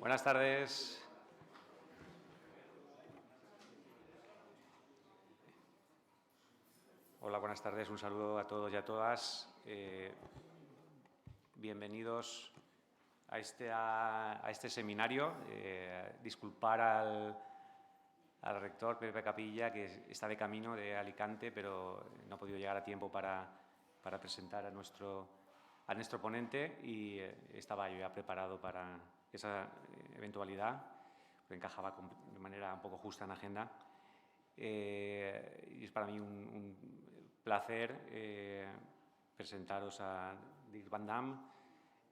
Buenas tardes. Hola, buenas tardes. Un saludo a todos y a todas. Bienvenidos a este seminario. Disculpar al rector Pepe Capilla, que está de camino de Alicante, pero no ha podido llegar a tiempo para presentar a nuestro ponente y estaba yo ya preparado para esa eventualidad, porque encajaba de manera un poco justa en la agenda. Y es para mí un placer presentaros a Dirk van Damme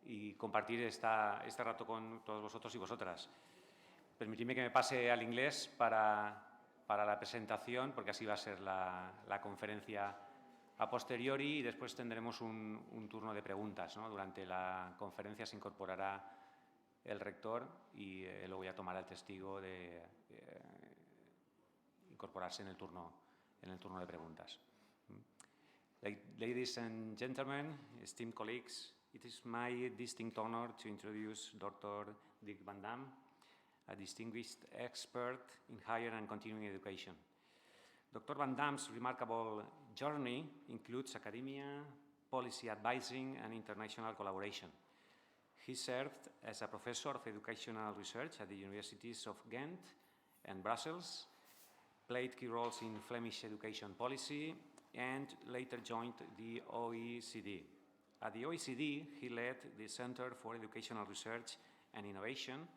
y compartir este rato con todos vosotros y vosotras. Permitidme que me pase al inglés para la presentación, porque así va a ser la conferencia a posteriori, y después tendremos un turno de preguntas, ¿no? Durante la conferencia se incorporará el rector y luego ya tomará el testigo de incorporarse en el turno de preguntas. Ladies and gentlemen, esteemed colleagues, it is my distinct honor to introduce Dr. Dirk van Damme, a distinguished expert in higher and continuing education. Dr. van Damme's remarkable journey includes academia, policy advising, and international collaboration. He served as a professor of educational research at the universities of Ghent and Brussels, played key roles in Flemish education policy, and later joined the OECD. At the OECD, he led the Center for Educational Research and Innovation,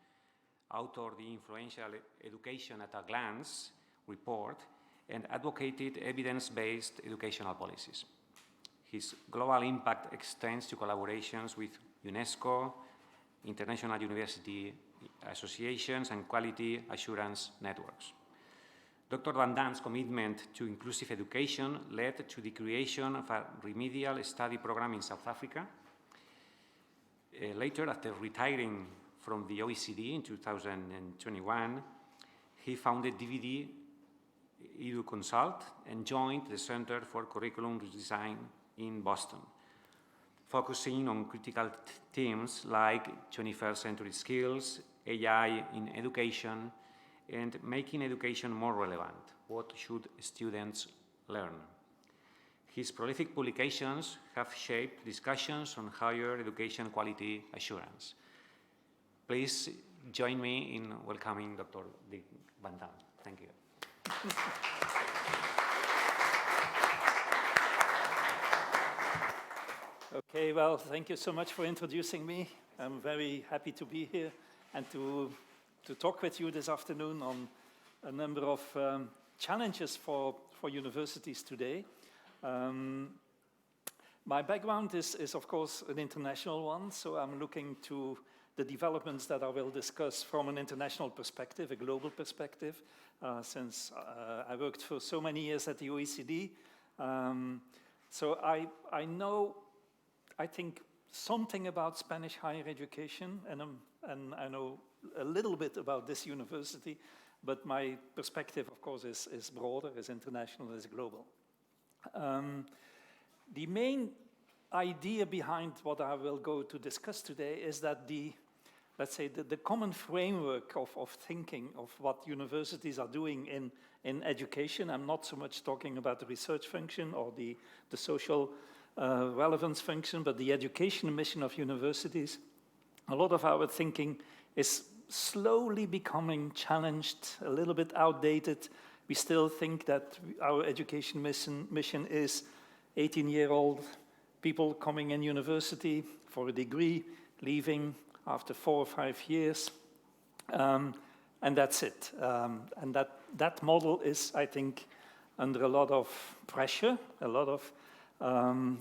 authored the influential Education at a Glance report, and advocated evidence-based educational policies. His global impact extends to collaborations with UNESCO, international university associations, and quality assurance networks. Dr. van Damme's commitment to inclusive education led to the creation of a remedial study program in South Africa. Later, after retiring from the OECD in 2021, he founded DVD Edu Consult and joined the Center for Curricular Redesign in Boston, focusing on critical themes like 21st century skills, AI in education, and making education more relevant. What should students learn? His prolific publications have shaped discussions on higher education quality assurance. Please join me in welcoming Dr. Dirk van Damme. Thank you. Okay, well, thank you so much for introducing me. I'm very happy to be here and to talk with you this afternoon on a number of challenges for universities today. My background is, of course, an international one, so I'm looking to the developments that I will discuss from an international perspective, a global perspective, since I worked for so many years at the OECD. So I know, I think, something about Spanish higher education, and I know a little bit about this university, but my perspective, of course, is broader, is international, is global. The main idea behind what I will go to discuss today is that let's say the common framework of thinking of what universities are doing in education. I'm not so much talking about the research function or the social relevance function, but the education mission of universities. A lot of our thinking is slowly becoming challenged, a little bit outdated. We still think that our education mission is 18-year-old people coming in university for a degree, leaving after 4 or 5 years, and that's it. And that model is, I think, under a lot of pressure, a lot of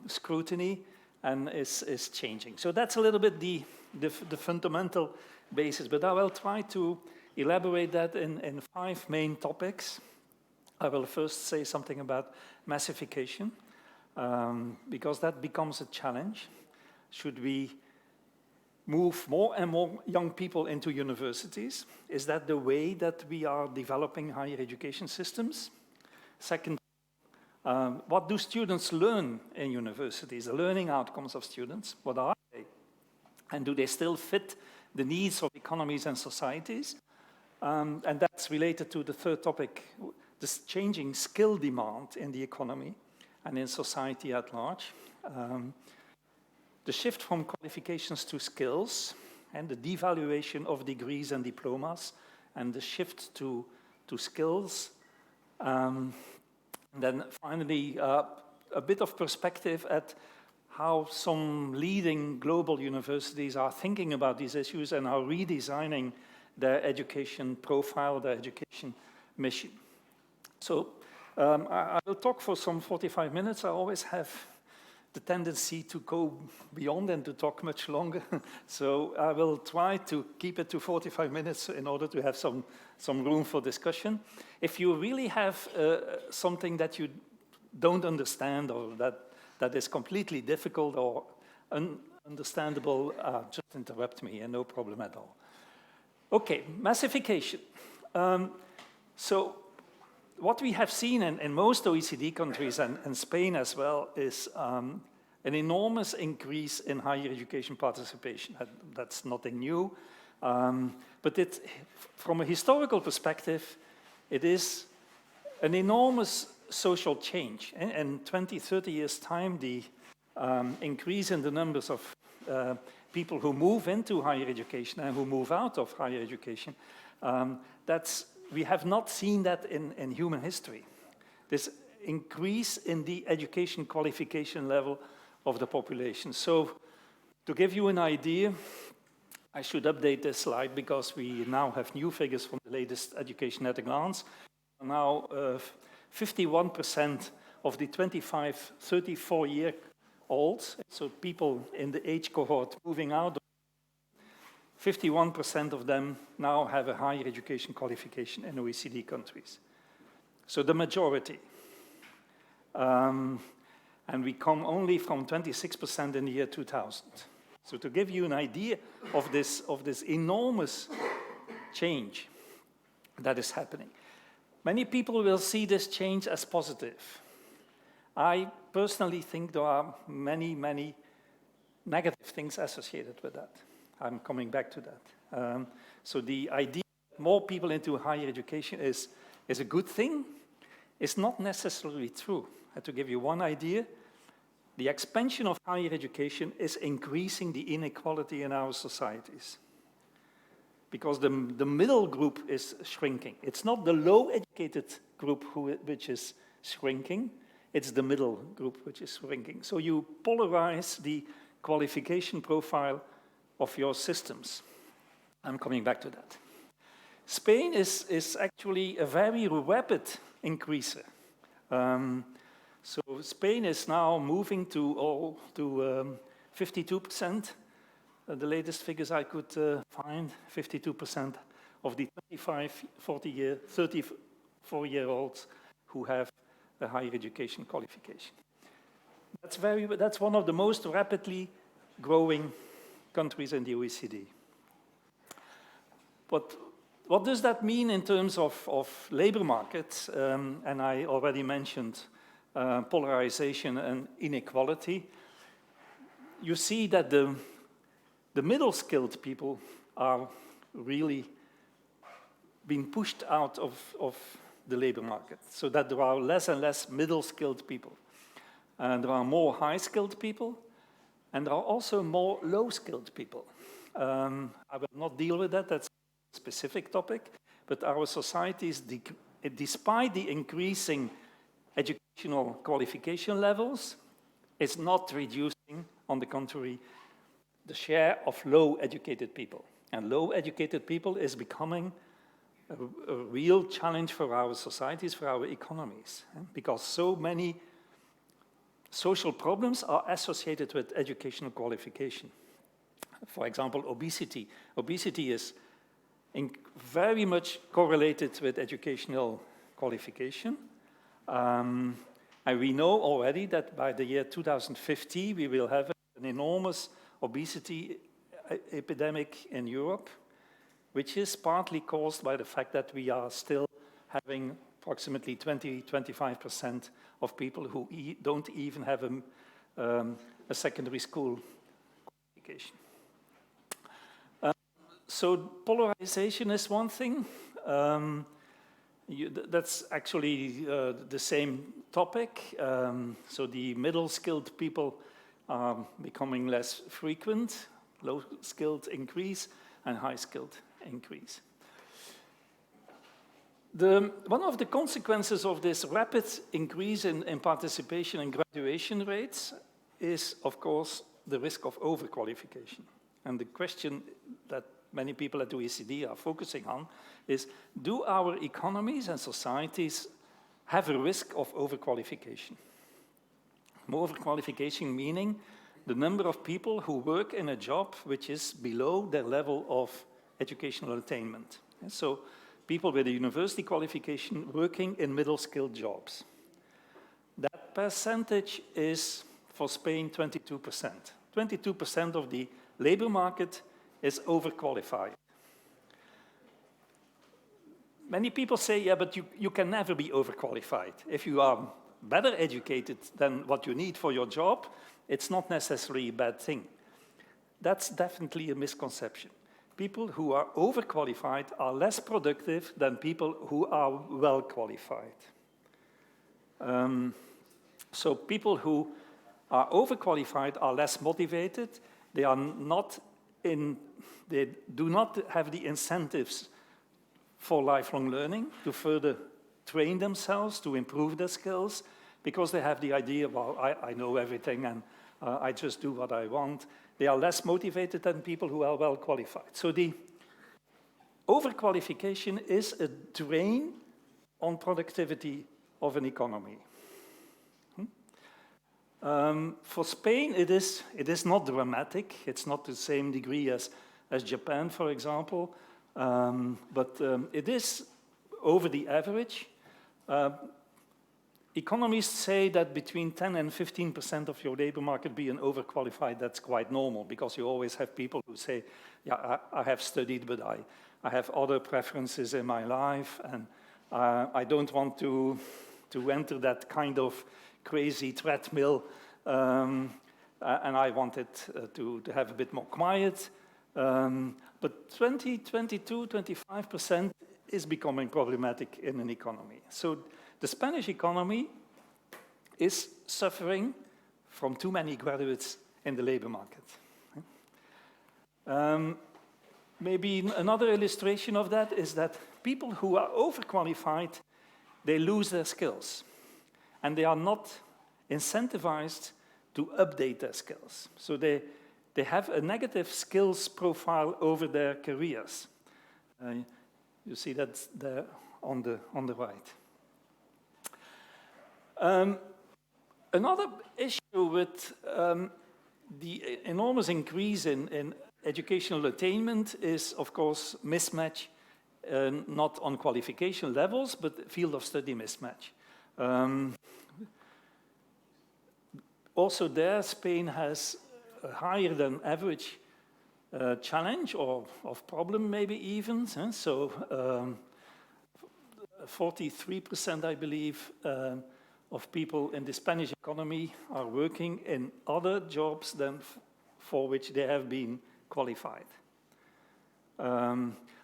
scrutiny, and is changing. So that's a little bit the fundamental basis, but I will try to elaborate that in 5 main topics. I will first say something about massification, because that becomes a challenge. Should we move more and more young people into universities? Is that the way that we are developing higher education systems? Second, what do students learn in universities? The learning outcomes of students, what are they? And do they still fit the needs of economies and societies. And that's related to the third topic, this changing skill demand in the economy and in society at large. The shift from qualifications to skills and the devaluation of degrees and diplomas and the shift to skills. And then finally, a bit of perspective at how some leading global universities are thinking about these issues and are redesigning their education profile, their education mission. So I will talk for some 45 minutes. I always have the tendency to go beyond and to talk much longer. So I will try to keep it to 45 minutes in order to have some room for discussion. If you really have something that you don't understand or that is completely difficult or ununderstandable, just interrupt me, and no problem at all. Okay, massification. So what we have seen in most OECD countries and Spain as well is an enormous increase in higher education participation. That's nothing new, but from a historical perspective, it is an enormous social change. In 20, 30 years' time, the increase in the numbers of people who move into higher education and who move out of higher education, we have not seen that in human history. This increase in the education qualification level of the population. So to give you an idea, I should update this slide because we now have new figures from the latest Education at a Glance. Now 51% of the 25, 34-year-olds, so people in the age cohort moving out, 51% of them now have a higher education qualification in OECD countries. So the majority. And we come only from 26% in the year 2000. So to give you an idea of this enormous change that is happening. Many people will see this change as positive. I personally think there are many, many negative things associated with that. I'm coming back to that. So the idea that more people into higher education is a good thing is not necessarily true. To give you one idea, the expansion of higher education is increasing the inequality in our societies. Because the middle group is shrinking. It's not the low-educated group which is shrinking, it's the middle group which is shrinking. So you polarize the qualification profile of your systems. I'm coming back to that. Spain is actually a very rapid increaser. So Spain is now moving to 52%. The latest figures I could find, 52% of the 25, 34-year-olds who have a higher education qualification. That's one of the most rapidly growing countries in the OECD. But what does that mean in terms of labor markets? And I already mentioned polarization and inequality. You see that the middle-skilled people are really being pushed out of the labor market, so that there are less and less middle-skilled people. And there are more high-skilled people, and there are also more low-skilled people. I will not deal with that, that's a specific topic, but our societies, despite the increasing educational qualification levels, is not reducing, on the contrary, the share of low-educated people. And low-educated people is becoming a real challenge for our societies, for our economies, because so many social problems are associated with educational qualification. For example, obesity. Obesity is very much correlated with educational qualification. And we know already that by the year 2050, we will have an enormous obesity epidemic in Europe, which is partly caused by the fact that we are still having approximately 20–25% of people who don't even have a secondary school qualification. So polarization is one thing. That's actually the same topic. So the middle-skilled people are becoming less frequent, low-skilled increase, and high-skilled increase. One of the consequences of this rapid increase in participation and graduation rates is, of course, the risk of overqualification. And the question that many people at OECD are focusing on is, do our economies and societies have a risk of overqualification? Overqualification meaning the number of people who work in a job which is below their level of educational attainment. So people with a university qualification working in middle-skilled jobs. That percentage is, for Spain, 22%. 22% of the labor market is overqualified. Many people say, yeah, but you can never be overqualified. If you are better educated than what you need for your job, it's not necessarily a bad thing. That's definitely a misconception. People who are overqualified are less productive than people who are well qualified. So people who are overqualified are less motivated. They do not have the incentives for lifelong learning to further train themselves, to improve their skills, because they have the idea, well, I know everything and I just do what I want. They are less motivated than people who are well qualified. So the overqualification is a drain on productivity of an economy. For Spain, it is not dramatic. It's not the same degree as Japan, for example, but it is over the average. Economists say that between 10 and 15% of your labor market being overqualified, that's quite normal, because you always have people who say, yeah, I have studied, but I have other preferences in my life, and I don't want to enter that kind of crazy treadmill, and I wanted to have a bit more quiet. But 20, 22, 25% is becoming problematic in an economy. So the Spanish economy is suffering from too many graduates in the labor market. Maybe another illustration of that is that people who are overqualified, they lose their skills, and they are not incentivized to update their skills. So they have a negative skills profile over their careers. You see that there on the right. Another issue with the enormous increase in educational attainment is, of course, mismatch, not on qualification levels, but field of study mismatch. Also there, Spain has a higher than average challenge or of problem maybe even. So 43%, I believe, of people in the Spanish economy are working in other jobs than for which they have been qualified.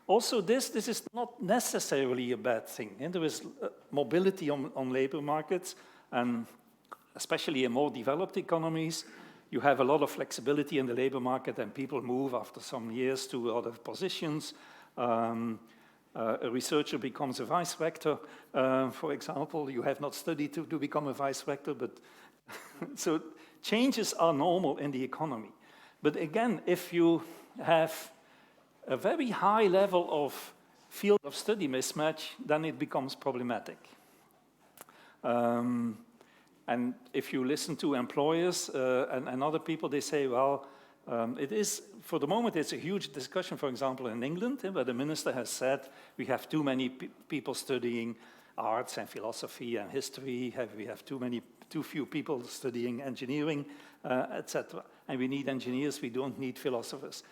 Also, this is not necessarily a bad thing. There is mobility on labor markets, and especially in more developed economies, you have a lot of flexibility in the labor market, and people move after some years to other positions. A researcher becomes a vice rector, for example. You have not studied to become a vice rector, but so changes are normal in the economy. But again, if you have a very high level of field of study mismatch, then it becomes problematic. And if you listen to employers and other people, they say, well, it is, for the moment, it's a huge discussion, for example, in England, where the minister has said we have too many people studying arts and philosophy and history, we have too few people studying engineering, etc. And we need engineers, we don't need philosophers.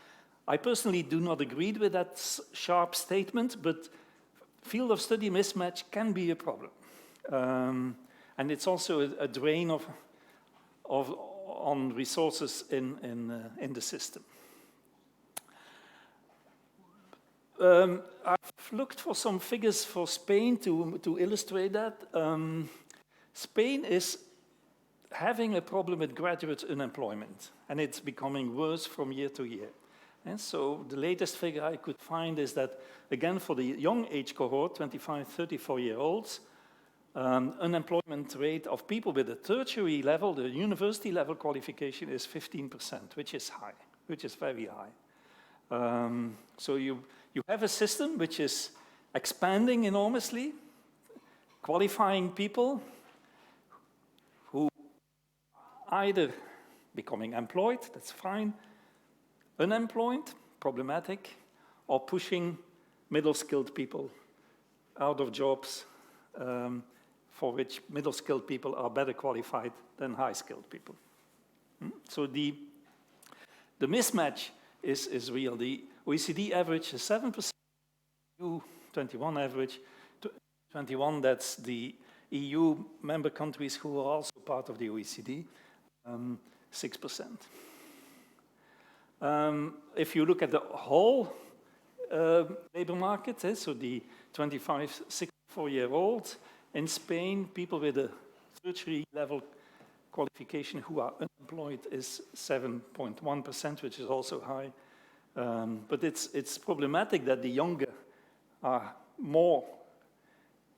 I personally do not agree with that sharp statement, but field of study mismatch can be a problem. And it's also a drain on resources in the system. I've looked for some figures for Spain to illustrate that. Spain is having a problem with graduate unemployment, and it's becoming worse from year to year. And so the latest figure I could find is that, again, for the young age cohort, 25, 34-year-olds, unemployment rate of people with a tertiary level, the university level qualification, is 15%, which is high, which is very high. So you have a system which is expanding enormously, qualifying people who either becoming employed, that's fine, unemployed, problematic, or pushing middle-skilled people out of jobs for which middle-skilled people are better qualified than high-skilled people. So the mismatch is real. The OECD average is 7%, EU 21 average, 21, that's the EU member countries who are also part of the OECD, 6%. If you look at the whole labor market, so the 25, 64-year-olds in Spain, people with a tertiary level qualification who are unemployed is 7.1%, which is also high. But it's problematic that the younger are more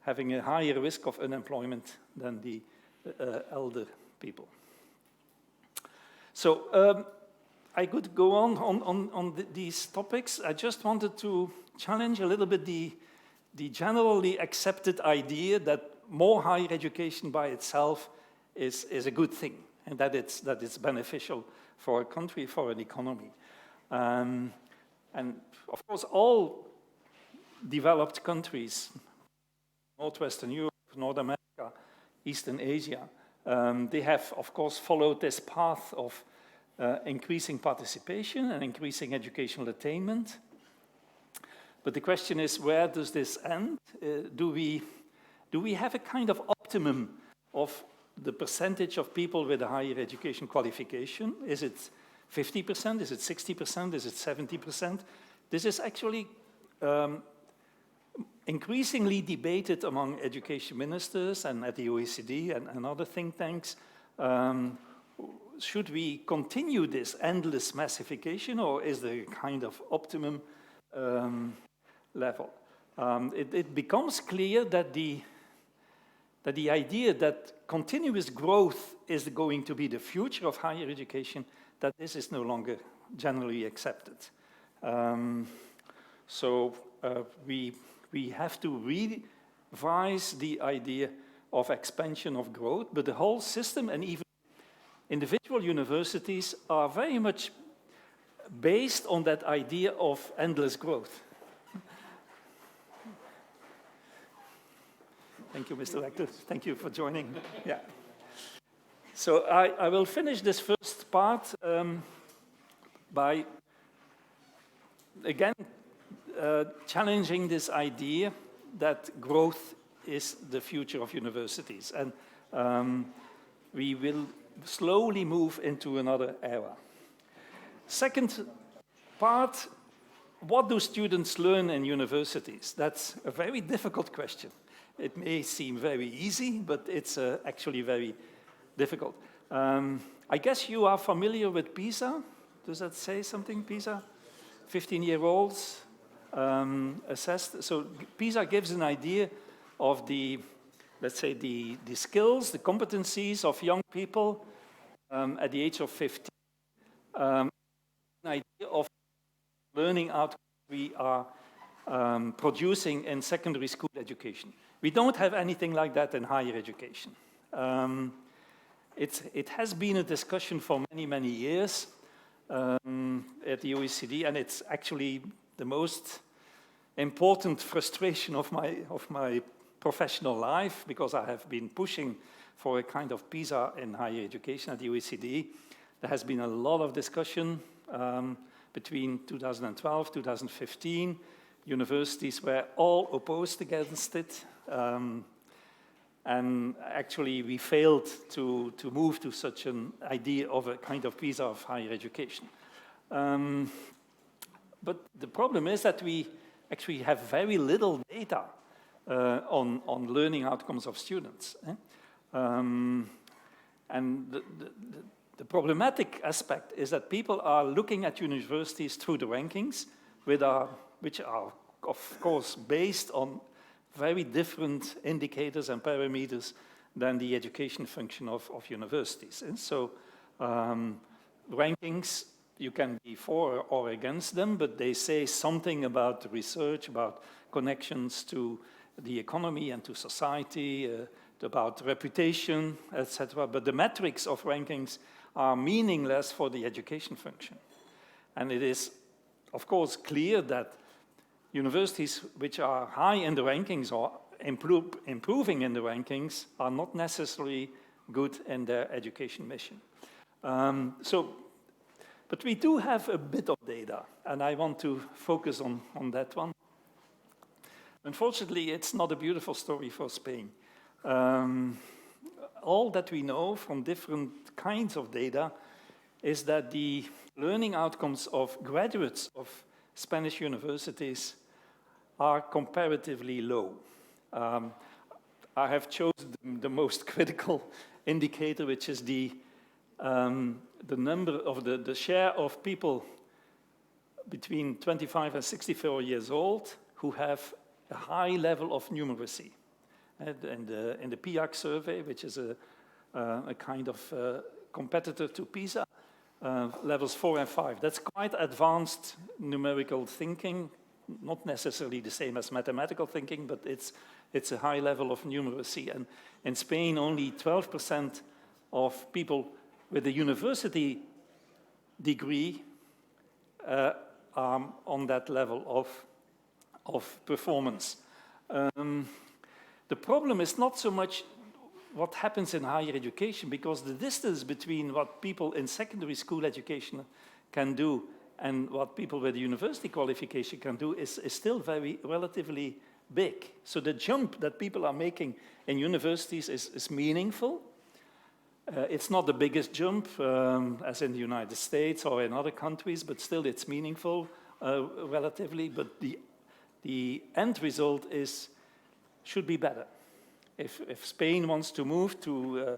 having a higher risk of unemployment than the elder people. So I could go on these topics. I just wanted to challenge a little bit the generally accepted idea that more higher education by itself is a good thing, and that it's beneficial for a country, for an economy. And of course, all developed countries, Northwestern Europe, North America, Eastern Asia, they have, of course, followed this path of increasing participation and increasing educational attainment. But the question is, where does this end? Do we have a kind of optimum of the percentage of people with a higher education qualification? Is it 50%? Is it 60%? Is it 70%? This is actually increasingly debated among education ministers and at the OECD and other think tanks. Should we continue this endless massification, or is there a kind of optimum level? It becomes clear that the idea that continuous growth is going to be the future of higher education, that this is no longer generally accepted. So we have to revise the idea of expansion of growth, but the whole system and even individual universities are very much based on that idea of endless growth. Thank you, Mr. Rector. Thank you for joining. Yeah. So I will finish this first part by, again, challenging this idea that growth is the future of universities. And we will slowly move into another era. Second part, what do students learn in universities? That's a very difficult question. It may seem very easy, but it's actually very difficult. I guess you are familiar with PISA. Does that say something, PISA? 15-year-olds assessed. So PISA gives an idea of the, let's say, the skills, the competencies of young people at the age of 15. An idea of learning outcomes we are producing in secondary school education. We don't have anything like that in higher education. It has been a discussion for many, many years at the OECD, and it's actually the most important frustration of my professional life, because I have been pushing for a kind of PISA in higher education at the OECD. There has been a lot of discussion between 2012, 2015. Universities were all opposed against it. And actually, we failed to move to such an idea of a kind of PISA of higher education. But the problem is that we actually have very little data on learning outcomes of students. And the problematic aspect is that people are looking at universities through the rankings, which are, of course, based on very different indicators and parameters than the education function of universities. And so rankings, you can be for or against them, but they say something about research, about connections to the economy and to society, about reputation, etc. But the metrics of rankings are meaningless for the education function. And it is, of course, clear that universities which are high in the rankings or improving in the rankings are not necessarily good in their education mission. But we do have a bit of data, and I want to focus on that one. Unfortunately, it's not a beautiful story for Spain. All that we know from different kinds of data is that the learning outcomes of graduates of Spanish universities are comparatively low. I have chosen the most critical indicator, which is the number of the share of people between 25 and 64 years old who have a high level of numeracy. In the PIAC survey, which is a kind of competitor to PISA, levels 4 and 5. That's quite advanced numerical thinking, not necessarily the same as mathematical thinking, but it's a high level of numeracy. And in Spain, only 12% of people with a university degree are on that level of performance. The problem is not so much what happens in higher education, because the distance between what people in secondary school education can do and what people with a university qualification can do is still relatively big. So the jump that people are making in universities is meaningful. It's not the biggest jump as in the United States or in other countries, but still it's meaningful relatively. But the end result should be better. If Spain wants to move to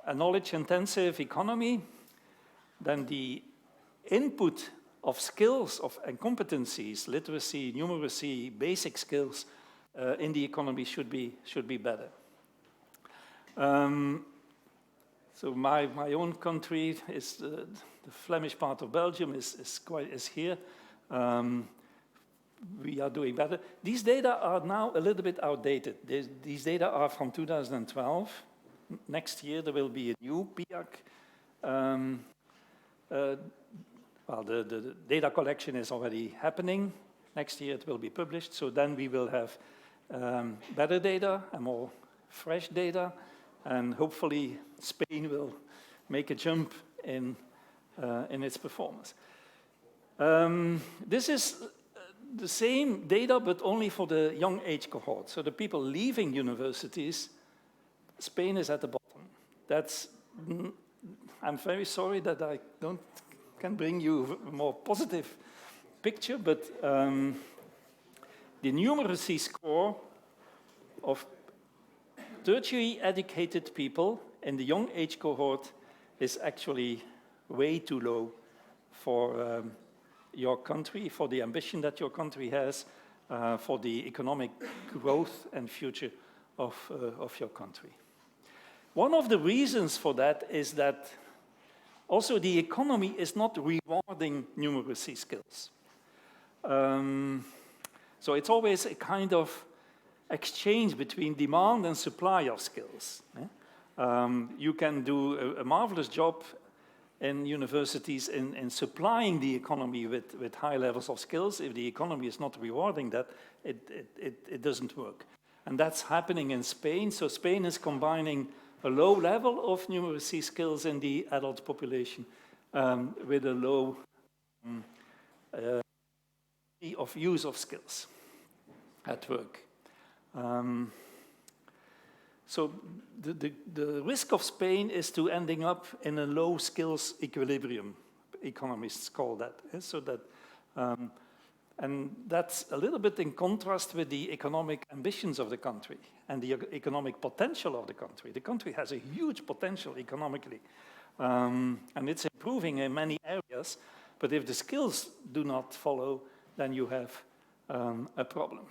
a knowledge-intensive economy, then the input of skills and competencies, literacy, numeracy, basic skills in the economy should be better. So my own country is the Flemish part of Belgium is here. We are doing better. These data are now a little bit outdated. These data are from 2012. Next year there will be a new PIAC. Well, the data collection is already happening. Next year it will be published, so then we will have better data and more fresh data, and hopefully Spain will make a jump in its performance. This is the same data, but only for the young age cohort. So the people leaving universities, Spain is at the bottom. I'm very sorry that I can bring you a more positive picture, but the numeracy score of tertiary educated people in the young age cohort is actually way too low for your country, for the ambition that your country has, for the economic growth and future of your country. One of the reasons for that is that also the economy is not rewarding numeracy skills. So it's always a kind of exchange between demand and supply of skills. You can do a marvelous job in universities in supplying the economy with high levels of skills. If the economy is not rewarding that, it doesn't work. And that's happening in Spain. So Spain is combining a low level of numeracy skills in the adult population with a low of use of skills at work. So the risk of Spain is to ending up in a low skills equilibrium. Economists call that. So that And that's a little bit in contrast with the economic ambitions of the country and the economic potential of the country. The country has a huge potential economically, and it's improving in many areas, but if the skills do not follow, then you have a problem.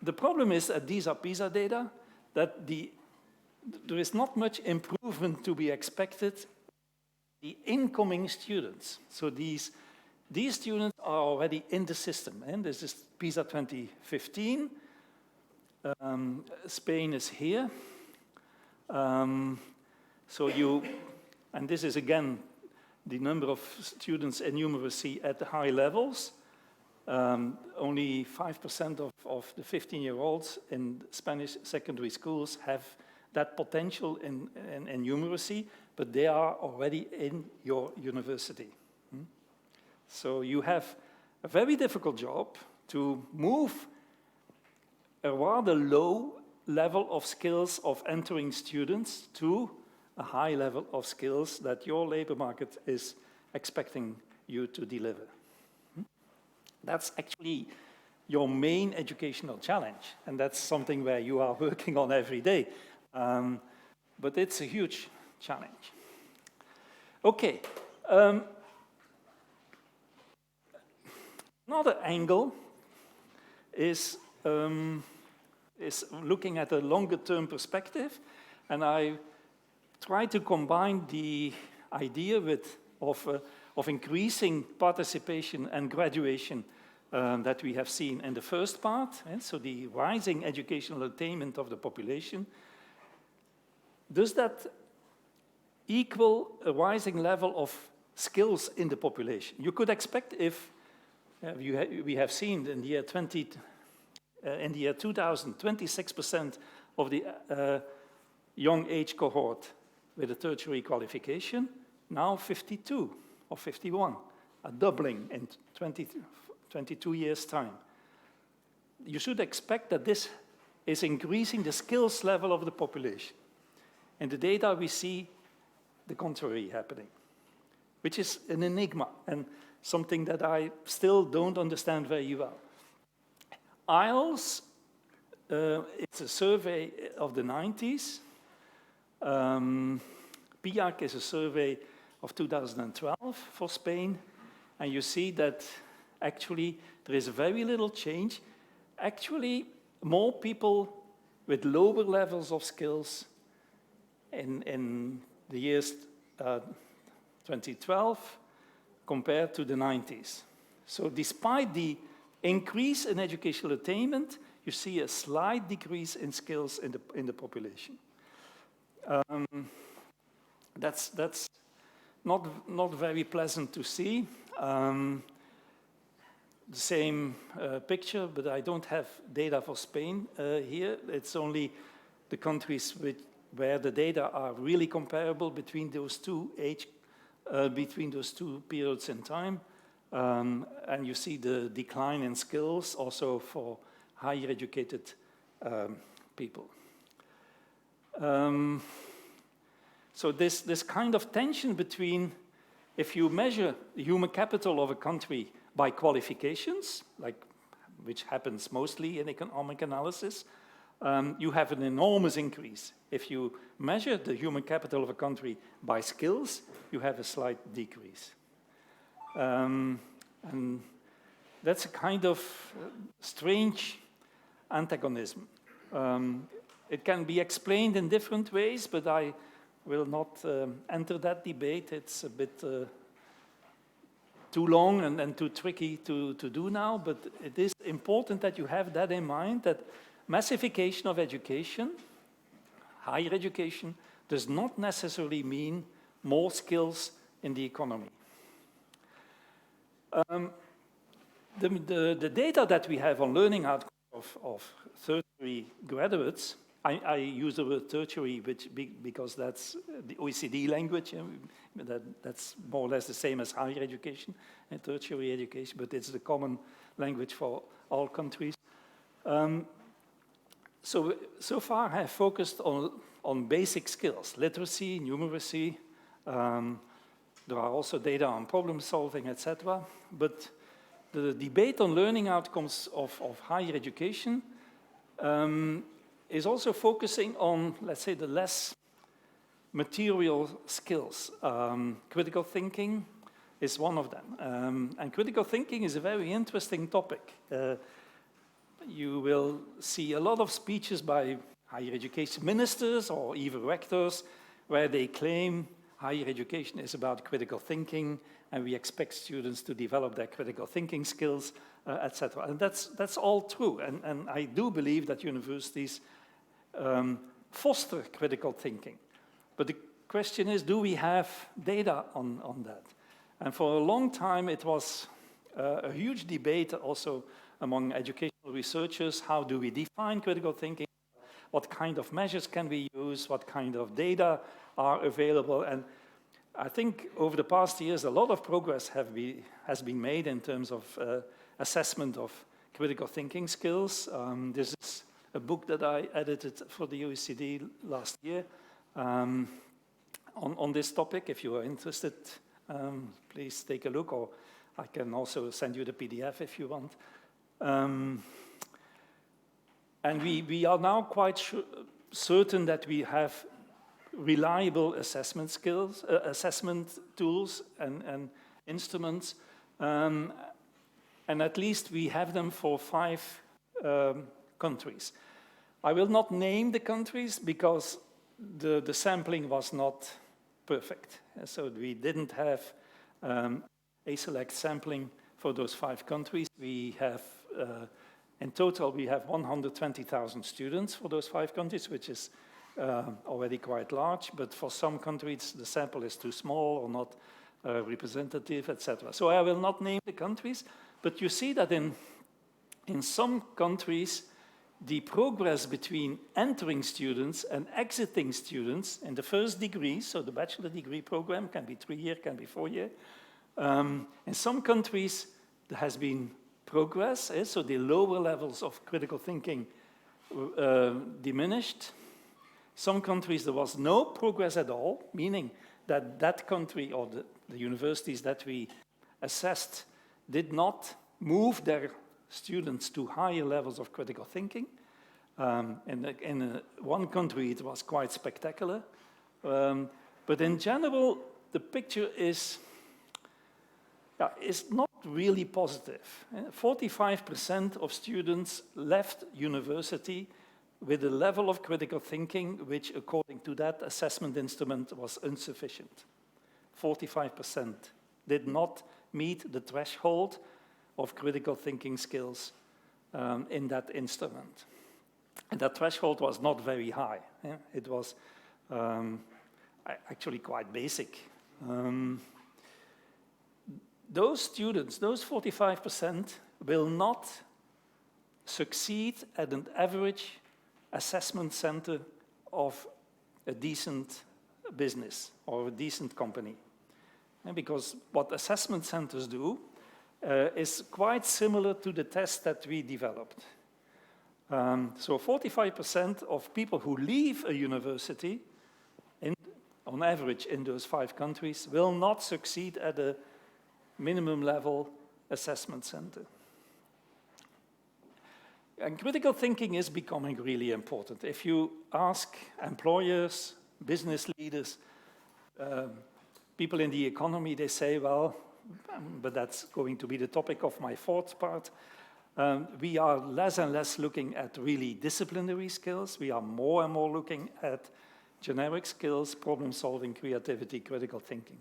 The problem is that these are PISA data, that there is not much improvement to be expected the incoming students. So these students are already in the system, and this is PISA 2015. Spain is here. And this is again the number of students in numeracy at the high levels. Only 5% of the 15-year-olds in Spanish secondary schools have that potential in numeracy, but they are already in your university. So you have a very difficult job to move a rather low level of skills of entering students to a high level of skills that your labor market is expecting you to deliver. That's actually your main educational challenge, and that's something where you are working on every day. But it's a huge challenge. Okay. Another angle is looking at a longer-term perspective, and I try to combine the idea of increasing participation and graduation that we have seen in the first part, and so the rising educational attainment of the population. Does that equal a rising level of skills in the population? You could expect if we have seen in the year 2000, 26% of the young age cohort with a tertiary qualification, now 52 or 51, a doubling in 22 years' time. You should expect that this is increasing the skills level of the population. In the data, we see the contrary happening, which is an enigma and something that I still don't understand very well. IELTS, it's a survey of the 90s. PIAC is a survey of 2012 for Spain, and you see that actually there is very little change. Actually, more people with lower levels of skills in the years 2012 compared to the 90s. So despite the increase in educational attainment, you see a slight decrease in skills in the population. That's not very pleasant to see. The same picture, but I don't have data for Spain here. It's only the countries where the data are really comparable between those two periods in time. And you see the decline in skills also for higher educated people. So this kind of tension between, if you measure the human capital of a country by qualifications, which happens mostly in economic analysis, you have an enormous increase. If you measure the human capital of a country by skills, you have a slight decrease. And that's a kind of strange antagonism. It can be explained in different ways, but I will not enter that debate. It's a bit too long and too tricky to do now, but it is important that you have that in mind, that massification of education, higher education, does not necessarily mean more skills in the economy. The data that we have on learning outcomes of tertiary graduates, I use the word tertiary because that's the OECD language. That's more or less the same as higher education and tertiary education, but it's the common language for all countries. So far I have focused on basic skills, literacy, numeracy. There are also data on problem solving, etc. But the debate on learning outcomes of higher education is also focusing on, let's say, the less material skills. Critical thinking is one of them. And critical thinking is a very interesting topic. You will see a lot of speeches by higher education ministers or even rectors where they claim higher education is about critical thinking and we expect students to develop their critical thinking skills, etc. And that's all true. And I do believe that universities foster critical thinking. But the question is, do we have data on that? And for a long time, it was a huge debate also among educational researchers. How do we define critical thinking? What kind of measures can we use? What kind of data are available? And I think over the past years, a lot of progress has been made in terms of assessment of critical thinking skills. This is a book that I edited for the OECD last year on this topic. If you are interested, please take a look, or I can also send you the PDF if you want. And we are now quite certain that we have reliable assessment skills, assessment tools and instruments, and at least we have them for 5 countries. I will not name the countries because the sampling was not perfect. So we didn't have a select sampling for those 5 countries. We have, in total, we have 120,000 students for those 5 countries, which is already quite large, but for some countries the sample is too small or not representative, etc. So I will not name the countries, but you see that in some countries the progress between entering students and exiting students in the first degree, so the bachelor degree program can be 3-year, can be 4-year. In some countries there has been progress, so the lower levels of critical thinking diminished. Some countries there was no progress at all, meaning that that country or the universities that we assessed did not move their students to higher levels of critical thinking. In one country it was quite spectacular. But in general, the picture is not really positive. 45% of students left university with a level of critical thinking which, according to that assessment instrument, was insufficient. 45% did not meet the threshold of critical thinking skills in that instrument. And that threshold was not very high. It was actually quite basic. Those students, those 45%, will not succeed at an average assessment center of a decent business or a decent company. Because what assessment centers do is quite similar to the test that we developed. So 45% of people who leave a university, on average in those 5 countries, will not succeed at a minimum level assessment center. And critical thinking is becoming really important. If you ask employers, business leaders, people in the economy, they say, well, but that's going to be the topic of my 4th part, we are less and less looking at really disciplinary skills. We are more and more looking at generic skills, problem solving, creativity, critical thinking.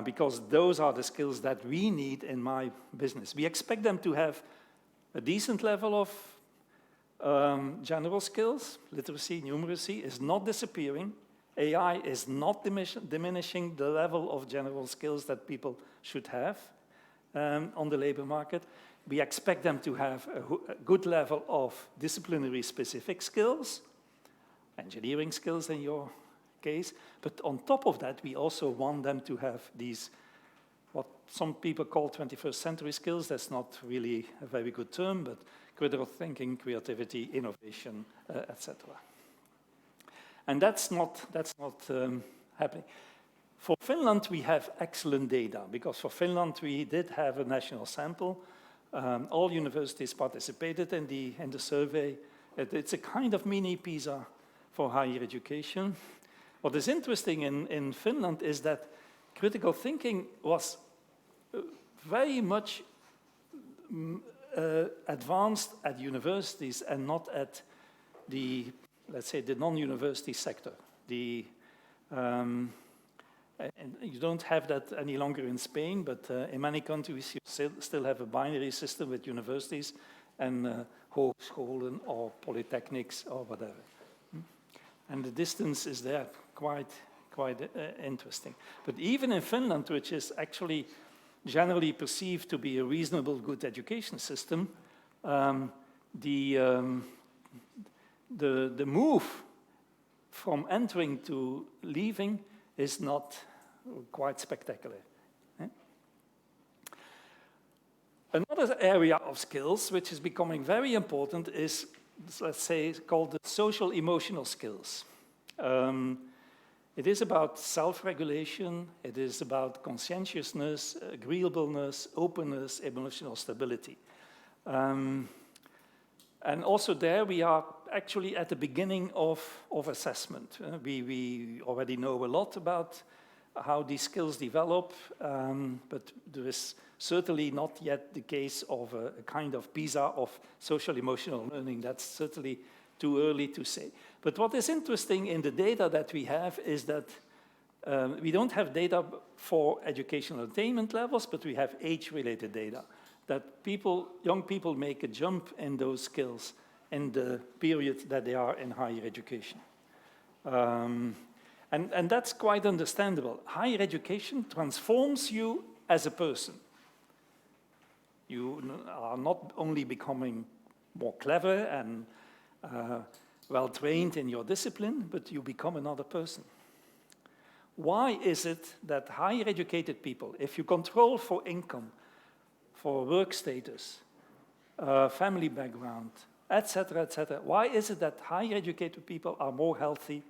Because those are the skills that we need in my business. We expect them to have a decent level of general skills. Literacy, numeracy is not disappearing. AI is not diminishing the level of general skills that people should have on the labor market. We expect them to have a good level of disciplinary specific skills, engineering skills in your case, but on top of that, we also want them to have these, what some people call 21st century skills. That's not really a very good term, but critical thinking, creativity, innovation, etc. And that's not happening. For Finland, we have excellent data, because for Finland, we did have a national sample. All universities participated in the survey. It's a kind of mini PISA for higher education. What is interesting in Finland is that critical thinking was very much advanced at universities and not at the, let's say, the non-university sector. And you don't have that any longer in Spain, but in many countries you still have a binary system with universities and hogescholen or polytechnics or whatever. And the distance is there quite interesting. But even in Finland, which is actually generally perceived to be a reasonable, good education system, the move from entering to leaving is not quite spectacular. Another area of skills which is becoming very important is, let's say, called the social emotional skills. It is about self-regulation, it is about conscientiousness, agreeableness, openness, emotional stability. And also there we are actually at the beginning of assessment. We already know a lot about how these skills develop, but there is certainly not yet the case of a kind of PISA of social emotional learning. That's certainly too early to say. But what is interesting in the data that we have is that we don't have data for educational attainment levels, but we have age-related data, that young people make a jump in those skills in the period that they are in higher education. And that's quite understandable. Higher education transforms you as a person. You are not only becoming more clever and well-trained in your discipline, but you become another person. Why is it that higher educated people, if you control for income, for work status, family background, etc., why is it that higher educated people are more healthy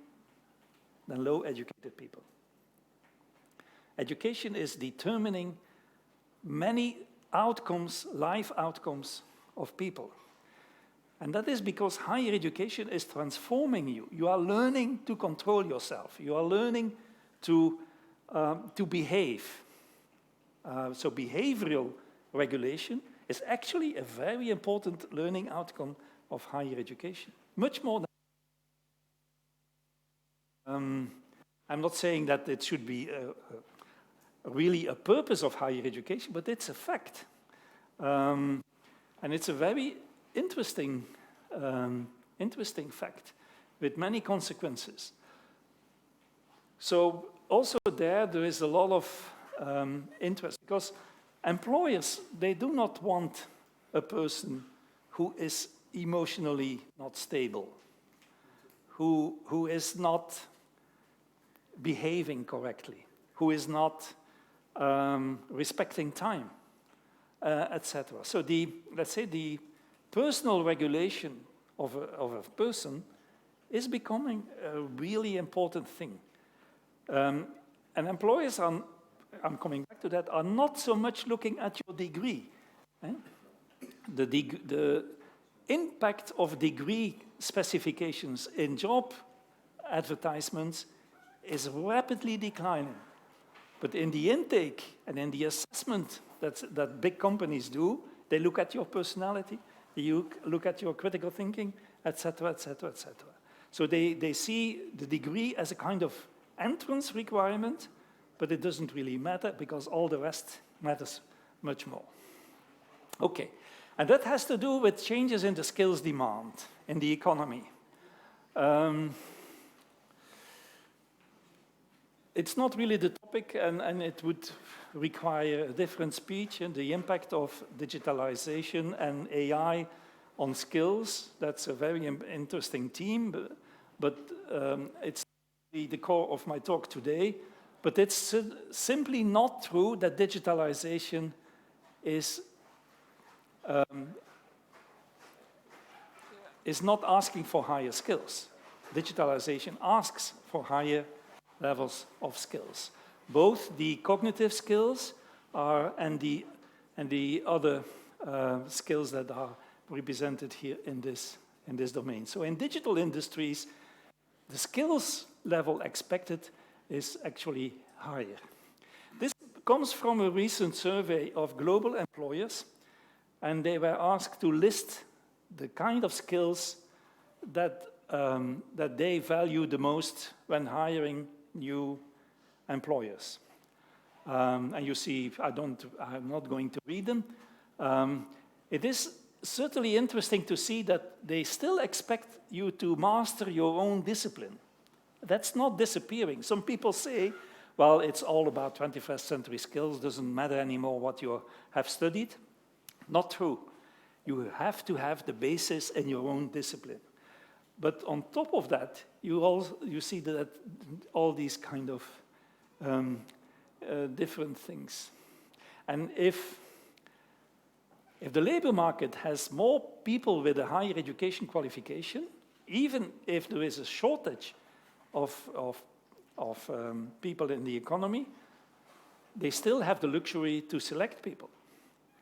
than low educated people? Education is determining many outcomes, life outcomes of people. And that is because higher education is transforming you. You are learning to control yourself. You are learning to behave. So behavioral regulation is actually a very important learning outcome of higher education. Much more than... I'm not saying that it should be really a purpose of higher education, but it's a fact. And it's a very interesting fact with many consequences. So also there is a lot of interest, because employers, they do not want a person who is emotionally not stable, who is not behaving correctly, who is not respecting time, etc. So let's say the personal regulation of a person is becoming a really important thing. And employers are, I'm coming back to that, are not so much looking at your degree. The impact of degree specifications in job advertisements is rapidly declining. But in the intake and in the assessment that big companies do, they look at your personality, they look at your critical thinking, etc., etc., etc. So they see the degree as a kind of entrance requirement, but it doesn't really matter because all the rest matters much more. Okay, and that has to do with changes in the skills demand in the economy. It's not really the topic, and it would require a different speech, and the impact of digitalization and AI on skills. That's a very interesting theme, but it's the core of my talk today. But it's simply not true that digitalization is not asking for higher skills. Digitalization asks for higher levels of skills. both the cognitive skills and the other skills that are represented here in this domain. So in digital industries, the skills level expected is actually higher. This comes from a recent survey of global employers, and they were asked to list the kind of skills that they value the most when hiring new employers. And you see, I'm not going to read them. It is certainly interesting to see that they still expect you to master your own discipline. That's not disappearing. Some people say, well, it's all about 21st century skills, doesn't matter anymore what you have studied. Not true. You have to have the basis in your own discipline. But on top of that, you see that all these kind of different things. And if the labor market has more people with a higher education qualification, even if there is a shortage of people in the economy, they still have the luxury to select people.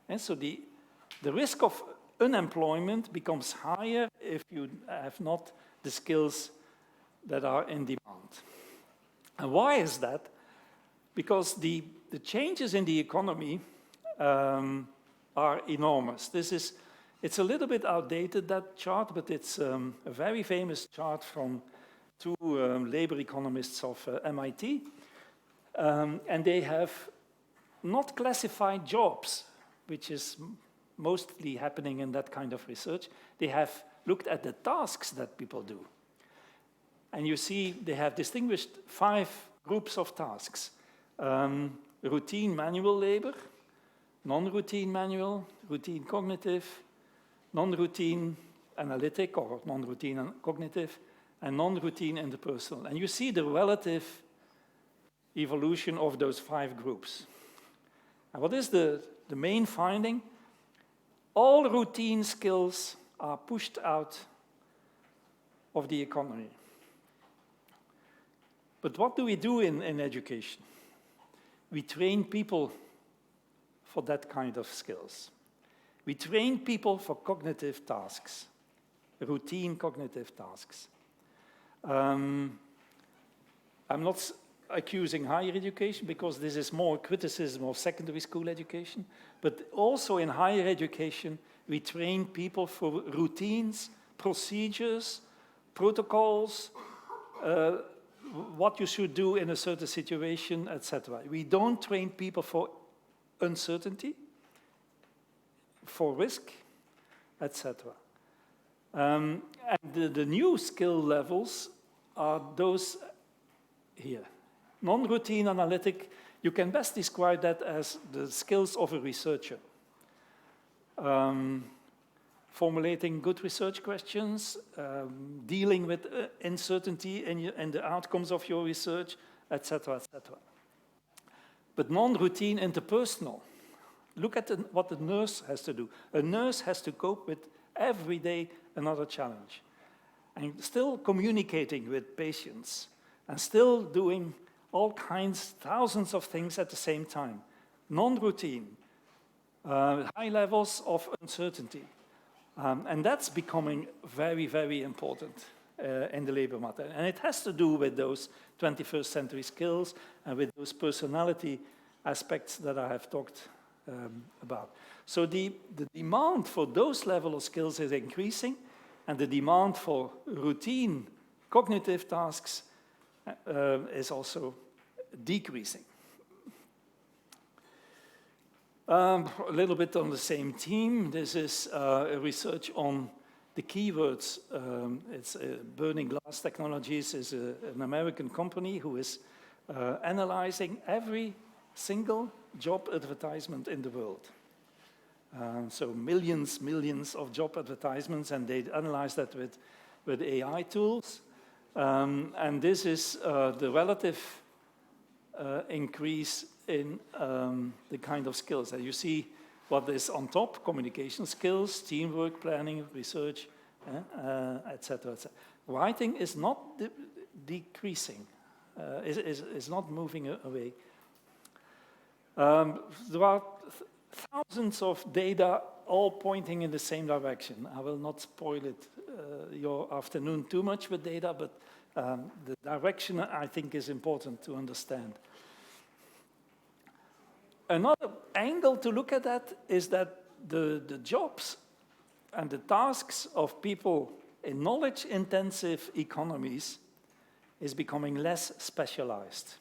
And so the risk of unemployment becomes higher if you have not the skills that are in demand. And why is that? Because the changes in the economy are enormous. It's a little bit outdated, that chart, but it's a very famous chart from two labor economists of MIT. And they have not classified jobs, which is mostly happening in that kind of research. They have looked at the tasks that people do. And you see they have distinguished 5 groups of tasks. Routine manual labor, non-routine manual, routine cognitive, non-routine analytic or non-routine and cognitive, and non-routine interpersonal. And you see the relative evolution of those 5 groups. And what is the main finding? All routine skills are pushed out of the economy. But what do we do in education? We train people for that kind of skills. We train people for cognitive tasks, routine cognitive tasks. I'm not accusing higher education because this is more criticism of secondary school education, but also in higher education, we train people for routines, procedures, protocols, what you should do in a certain situation, etc. We don't train people for uncertainty, for risk, etc. And the new skill levels are those here. Non-routine analytic, you can best describe that as the skills of a researcher. Formulating good research questions, dealing with uncertainty in the outcomes of your research, etc., etc. But non-routine interpersonal. Look at what the nurse has to do. A nurse has to cope with every day another challenge. And still communicating with patients. And still doing all kinds, thousands of things at the same time. Non-routine. High levels of uncertainty. And that's becoming very, very important in the labor market. And it has to do with those 21st century skills and with those personality aspects that I have talked about. So the demand for those level of skills is increasing, and the demand for routine cognitive tasks is also decreasing. A little bit on the same theme. This is a research on the keywords. It's Burning Glass Technologies is an American company who is analyzing every single job advertisement in the world. So millions of job advertisements, and they analyze that with AI tools. And this is the relative increase in the kind of skills. And you see what is on top: communication skills, teamwork, planning, research, etc., etc. Writing is not decreasing, is not moving away. There are thousands of data all pointing in the same direction. I will not spoil it, your afternoon too much with data, but the direction I think is important to understand. Another angle to look at that is that the jobs and the tasks of people in knowledge-intensive economies is becoming less specialized.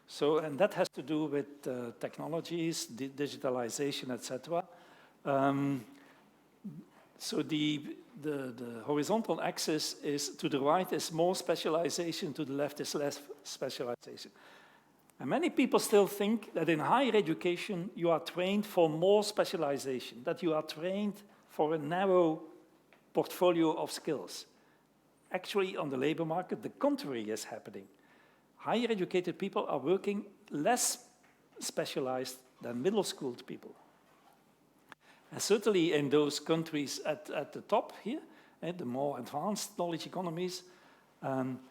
So, and that has to do with technologies, digitalization, etc. So the horizontal axis is to the right is more specialization, to the left is less specialization. And many people still think that in higher education you are trained for more specialization, that you are trained for a narrow portfolio of skills. Actually, on the labor market, the contrary is happening. Higher educated people are working less specialized than middle-schooled people. And certainly in those countries at the top here, the more advanced knowledge economies,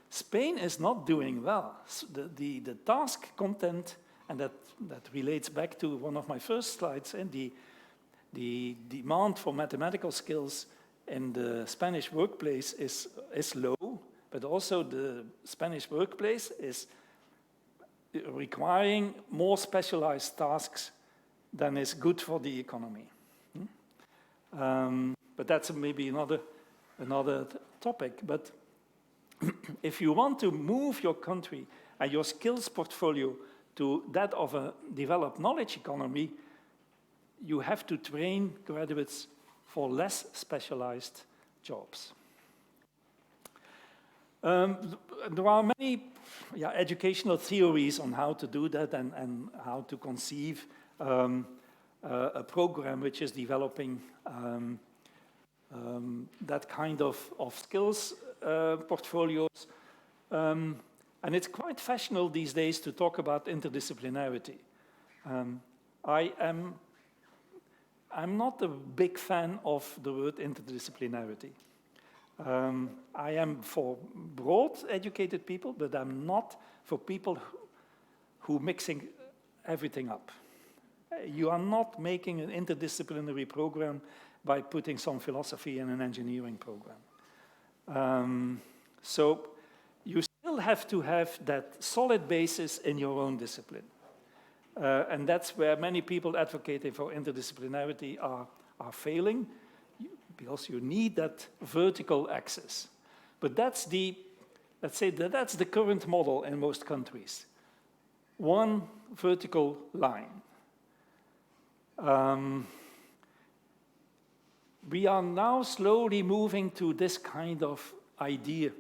Spain is not doing well. So the task content, and that relates back to one of my first slides, and the demand for mathematical skills in the Spanish workplace is low, but also the Spanish workplace is requiring more specialized tasks than is good for the economy. But that's maybe another topic. But if you want to move your country and your skills portfolio to that of a developed knowledge economy, you have to train graduates for less specialized jobs. There are many educational theories on how to do that and how to conceive a program which is developing that kind of skills portfolios. And it's quite fashionable these days to talk about interdisciplinarity. I'm not a big fan of the word interdisciplinarity. I am for broad educated people, but I'm not for people who mixing everything up. You are not making an interdisciplinary program by putting some philosophy in an engineering program. So you still have to have that solid basis in your own discipline. And that's where many people advocating for interdisciplinarity are failing, because you need that vertical axis. But that's let's say that's the current model in most countries. One vertical line. We are now slowly moving to this kind of idea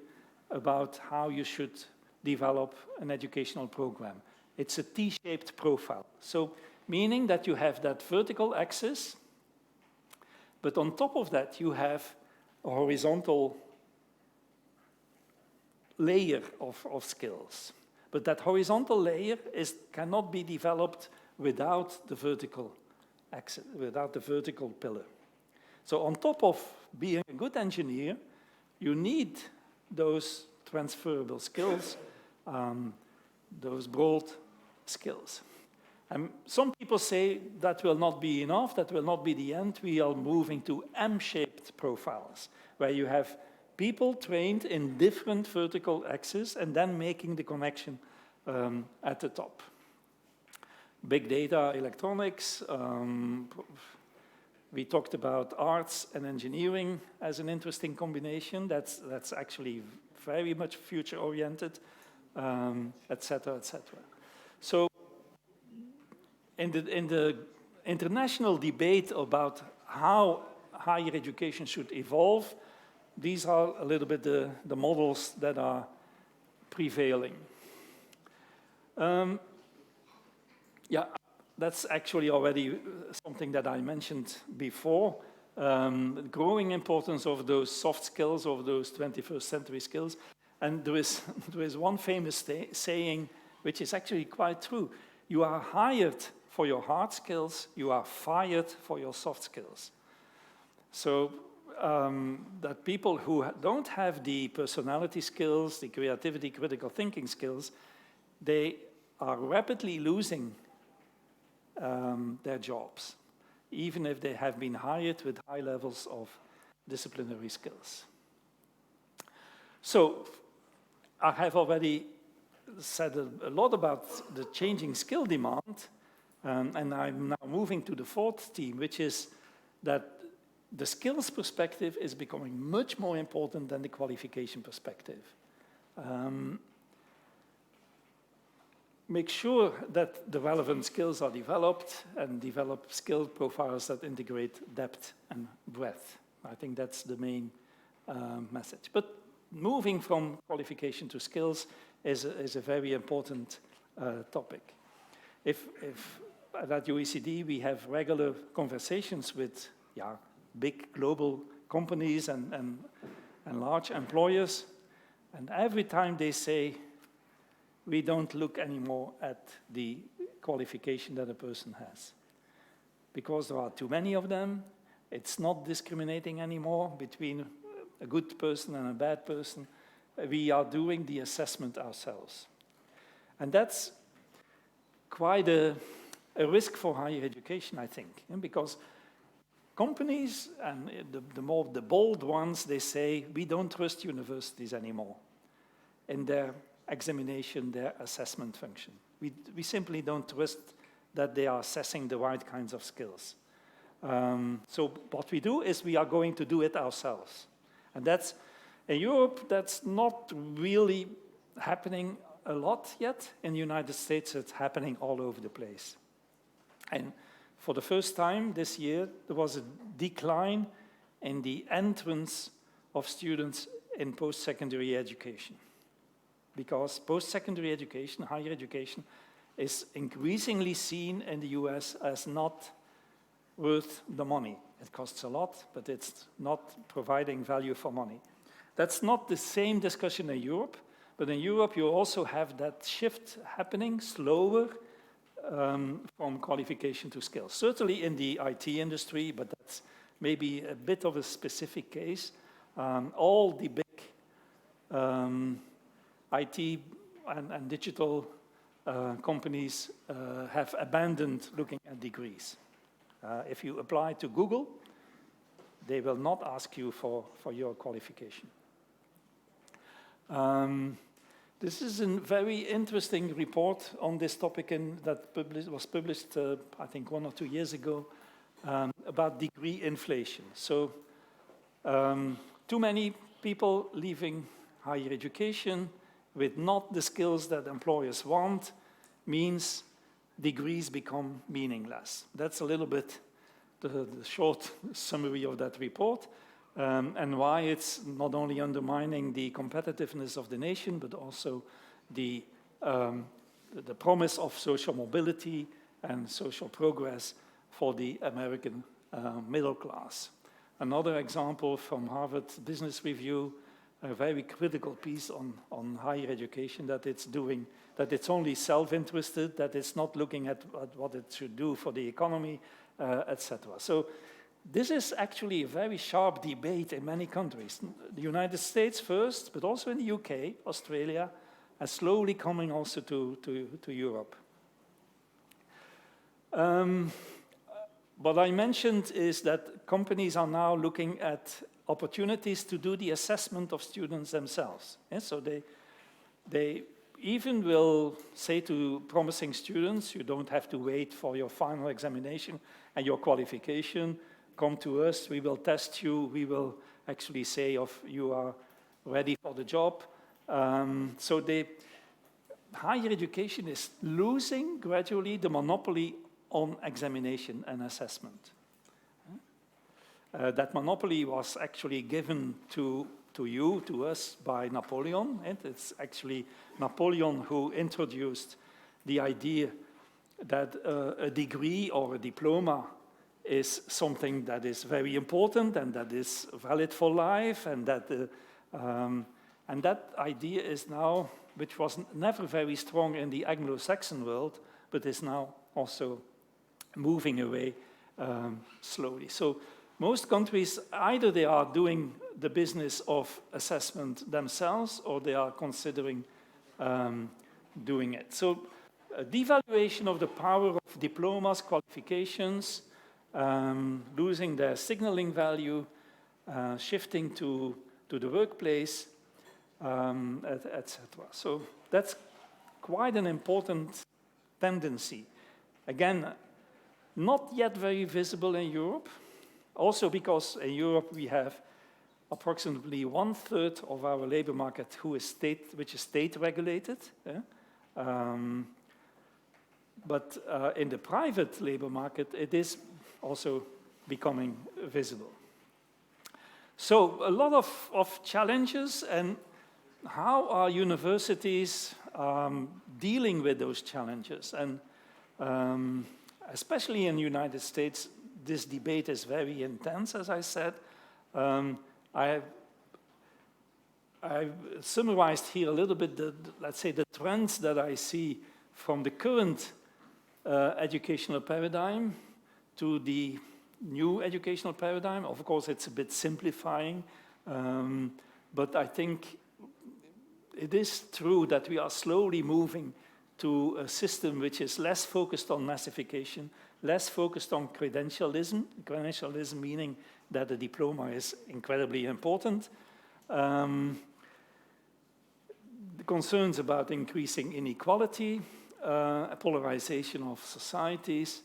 about how you should develop an educational program. It's a T-shaped profile. So meaning that you have that vertical axis, but on top of that you have a horizontal layer of skills. But that horizontal layer cannot be developed without the vertical axis, without the vertical pillar. So on top of being a good engineer, you need those transferable skills, those broad skills. And some people say that will not be enough, that will not be the end. We are moving to M-shaped profiles, where you have people trained in different vertical axes and then making the connection at the top. Big data, electronics, we talked about arts and engineering as an interesting combination. That's actually very much future-oriented, et cetera, et cetera. So in the international debate about how higher education should evolve, these are a little bit the models that are prevailing. Yeah, that's actually already something that I mentioned before. The growing importance of those soft skills, of those 21st century skills. And there is one famous saying, which is actually quite true. You are hired for your hard skills, you are fired for your soft skills. So that people who don't have the personality skills, the creativity, critical thinking skills, they are rapidly losing their jobs, even if they have been hired with high levels of disciplinary skills. So I have already said a lot about the changing skill demand, and I'm now moving to the fourth theme, which is that the skills perspective is becoming much more important than the qualification perspective. Make sure that the relevant skills are developed and develop skill profiles that integrate depth and breadth. I think that's the main message. But moving from qualification to skills is a very important topic. If at OECD we have regular conversations with big global companies and large employers, and every time they say, we don't look anymore at the qualification that a person has. Because there are too many of them, it's not discriminating anymore between a good person and a bad person. We are doing the assessment ourselves. And that's quite a risk for higher education, I think, because companies, and the bold ones, they say, we don't trust universities anymore in their examination, their assessment function. We simply don't trust that they are assessing the right kinds of skills. So what we do is we are going to do it ourselves. And that's, in Europe, that's not really happening a lot yet. In the United States, it's happening all over the place. And for the first time this year, there was a decline in the entrance of students in post-secondary education. Because post-secondary education, higher education, is increasingly seen in the US as not worth the money. It costs a lot, but it's not providing value for money. That's not the same discussion in Europe, but in Europe you also have that shift happening slower from qualification to skills. Certainly in the IT industry, but that's maybe a bit of a specific case. All the big IT and digital companies have abandoned looking at degrees. If you apply to Google, they will not ask you for your qualification. This is a very interesting report on this topic that was published, I think, 1 or 2 years ago, about degree inflation. So, too many people leaving higher education with not the skills that employers want means degrees become meaningless. That's a little bit the short summary of that report, and why it's not only undermining the competitiveness of the nation, but also the promise of social mobility and social progress for the American middle class. Another example from Harvard Business Review, a very critical piece on higher education, that it's doing, that it's only self-interested, that it's not looking at what it should do for the economy, etc. So this is actually a very sharp debate in many countries. The United States first, but also in the UK, Australia, and slowly coming also to Europe. What I mentioned is that companies are now looking at opportunities to do the assessment of students themselves. And so they even will say to promising students, you don't have to wait for your final examination and your qualification. Come to us, we will test you, we will actually say if you are ready for the job. So higher education is losing gradually the monopoly on examination and assessment. That monopoly was actually given to us by Napoleon. And it's actually Napoleon who introduced the idea that a degree or a diploma is something that is very important and that is valid for life, and that idea is now, which was never very strong in the Anglo-Saxon world, but is now also moving away slowly. So most countries, either they are doing the business of assessment themselves, or they are considering doing it. So a devaluation of the power of diplomas, qualifications, losing their signaling value, shifting to the workplace, etc. So that's quite an important tendency. Again, not yet very visible in Europe, also because in Europe we have approximately 1/3 of our labor market which is state-regulated. But in the private labor market, it is also becoming visible. So a lot of challenges, and how are universities dealing with those challenges? And especially in the United States, this debate is very intense, as I said. I've summarized here a little bit, let's say, the trends that I see from the current educational paradigm to the new educational paradigm. Of course, it's a bit simplifying, but I think it is true that we are slowly moving to a system which is less focused on massification, less focused on credentialism, credentialism meaning that the diploma is incredibly important. The concerns about increasing inequality, polarization of societies,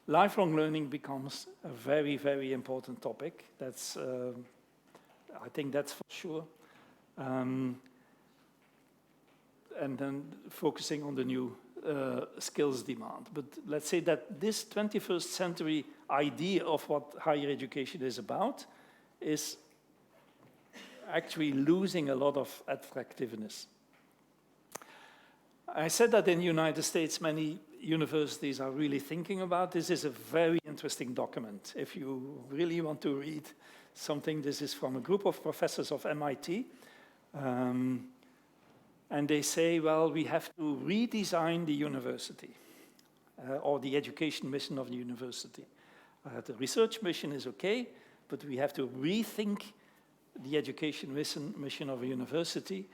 lifelong learning becomes a very, very important topic. That's, I think that's for sure. And then focusing on the new skills demand. But let's say that this 21st century idea of what higher education is about is actually losing a lot of attractiveness. I said that in the United States, many universities are really thinking about this. This is a very interesting document. If you really want to read something, this is from a group of professors of MIT. And they say, well, we have to redesign the university or the education mission of the university. The research mission is okay, but we have to rethink the education mission of a university.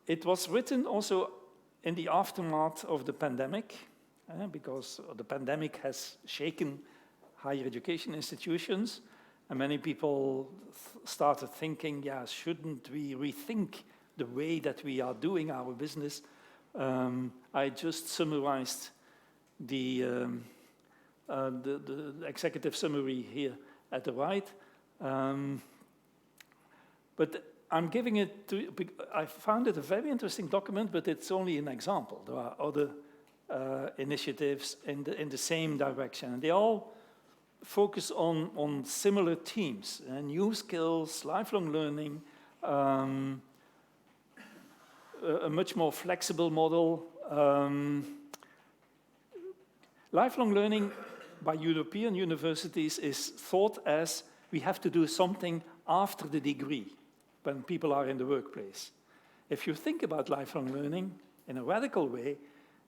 It was written also in the aftermath of the pandemic, because the pandemic has shaken higher education institutions, and many people started thinking, yeah, shouldn't we rethink the way that we are doing our business? I just summarized the executive summary here at the right. But I'm giving it to, I found it a very interesting document, but it's only an example. There are other initiatives in the same direction, and they all focus on similar themes: new skills, lifelong learning, a much more flexible model. Lifelong learning by European universities is thought as we have to do something after the degree when people are in the workplace. If you think about lifelong learning in a radical way,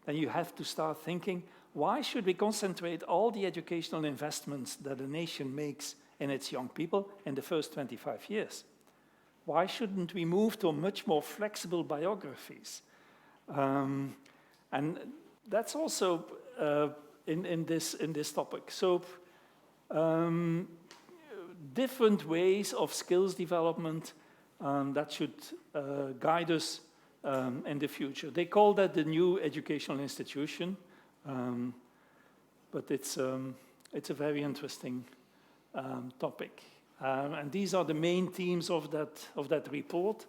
then you have to start thinking, why should we concentrate all the educational investments that a nation makes in its young people in the first 25 years? Why shouldn't we move to much more flexible biographies? And that's also in this topic. So different ways of skills development that should guide us in the future. They call that the new educational institution, but it's a very interesting topic. And these are the main themes of that report.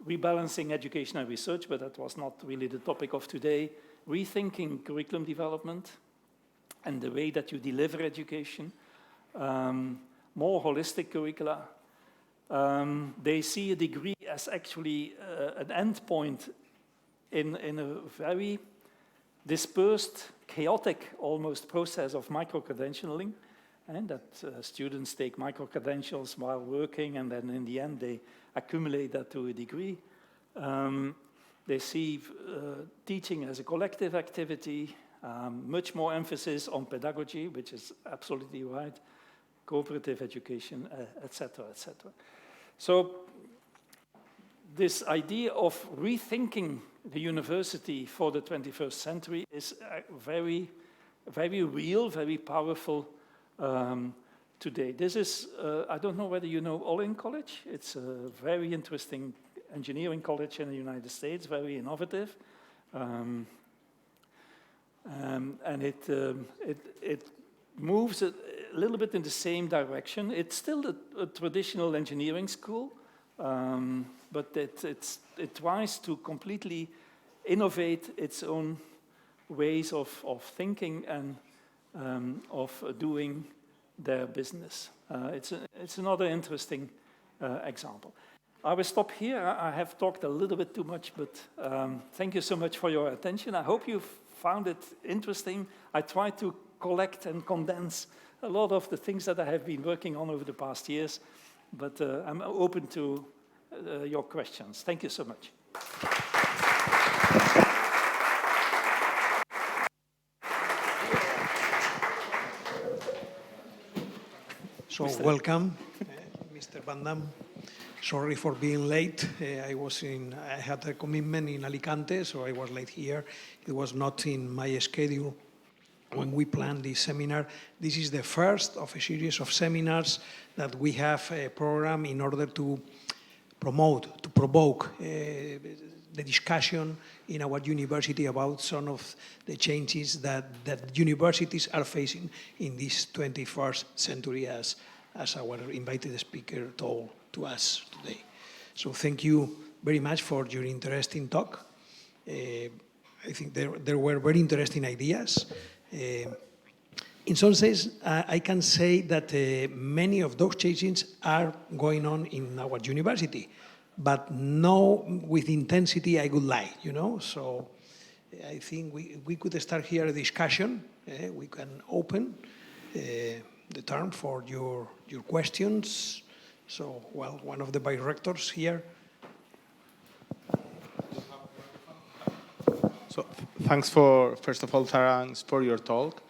Rebalancing education and research, but that was not really the topic of today. Rethinking curriculum development and the way that you deliver education. More holistic curricula. They see a degree as actually an end point in a very dispersed, chaotic almost process of micro-credentialing, and that students take micro-credentials while working, and then in the end they accumulate that to a degree. They see teaching as a collective activity, much more emphasis on pedagogy, which is absolutely right, cooperative education, etc., etc. So this idea of rethinking the university for the 21st century is very, very real, very powerful today. This is, I don't know whether you know Olin College. It's a very interesting engineering college in the United States, very innovative. And it moves a little bit in the same direction. It's still a traditional engineering school, but it tries to completely innovate its own ways of thinking and of doing their business. It's another interesting example. I will stop here. I have talked a little bit too much, but thank you so much for your attention. I hope you found it interesting. I tried to collect and condense a lot of the things that I have been working on over the past years, but I'm open to your questions. Thank you so much. So welcome, Mr. Van Damme. Sorry for being late. I had a commitment in Alicante, so I was late here. It was not in my schedule when we planned this seminar. This is the first of a series of seminars that we have a program in order to promote, to provoke the discussion in our university about some of the changes that universities are facing in this 21st century, as our invited speaker told to us today. So thank you very much for your interesting talk. I think there were very interesting ideas. In some sense, I can say that many of those changes are going on in our university, but no with intensity I would like, you know. So I think we could start here a discussion. We can open the term for your questions. So, well, one of the vice-rectors here. So, thanks for, first of all, thanks for your talk.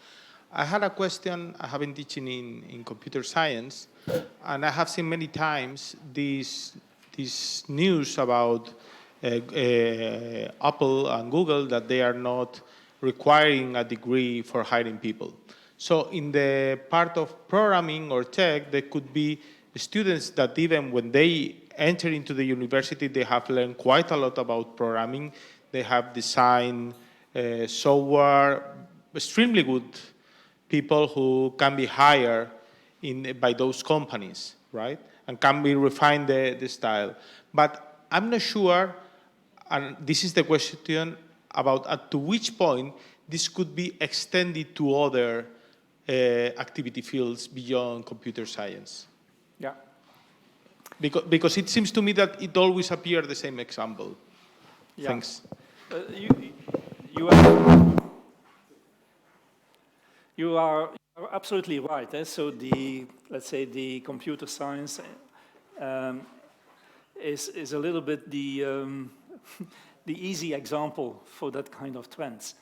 I had a question. I have been teaching in computer science, and I have seen many times this news about Apple and Google that they are not requiring a degree for hiring people. So in the part of programming or tech, there could be students that even when they enter into the university, they have learned quite a lot about programming. They have designed software, extremely good people who can be hired by those companies, right? And can be refined the style. But I'm not sure, and this is the question about to which point this could be extended to other activity fields beyond computer science. Yeah. Because it seems to me that it always appears the same example. Yeah. Thanks. You are absolutely right. So let's say the computer science is a little bit the easy example for that kind of trends.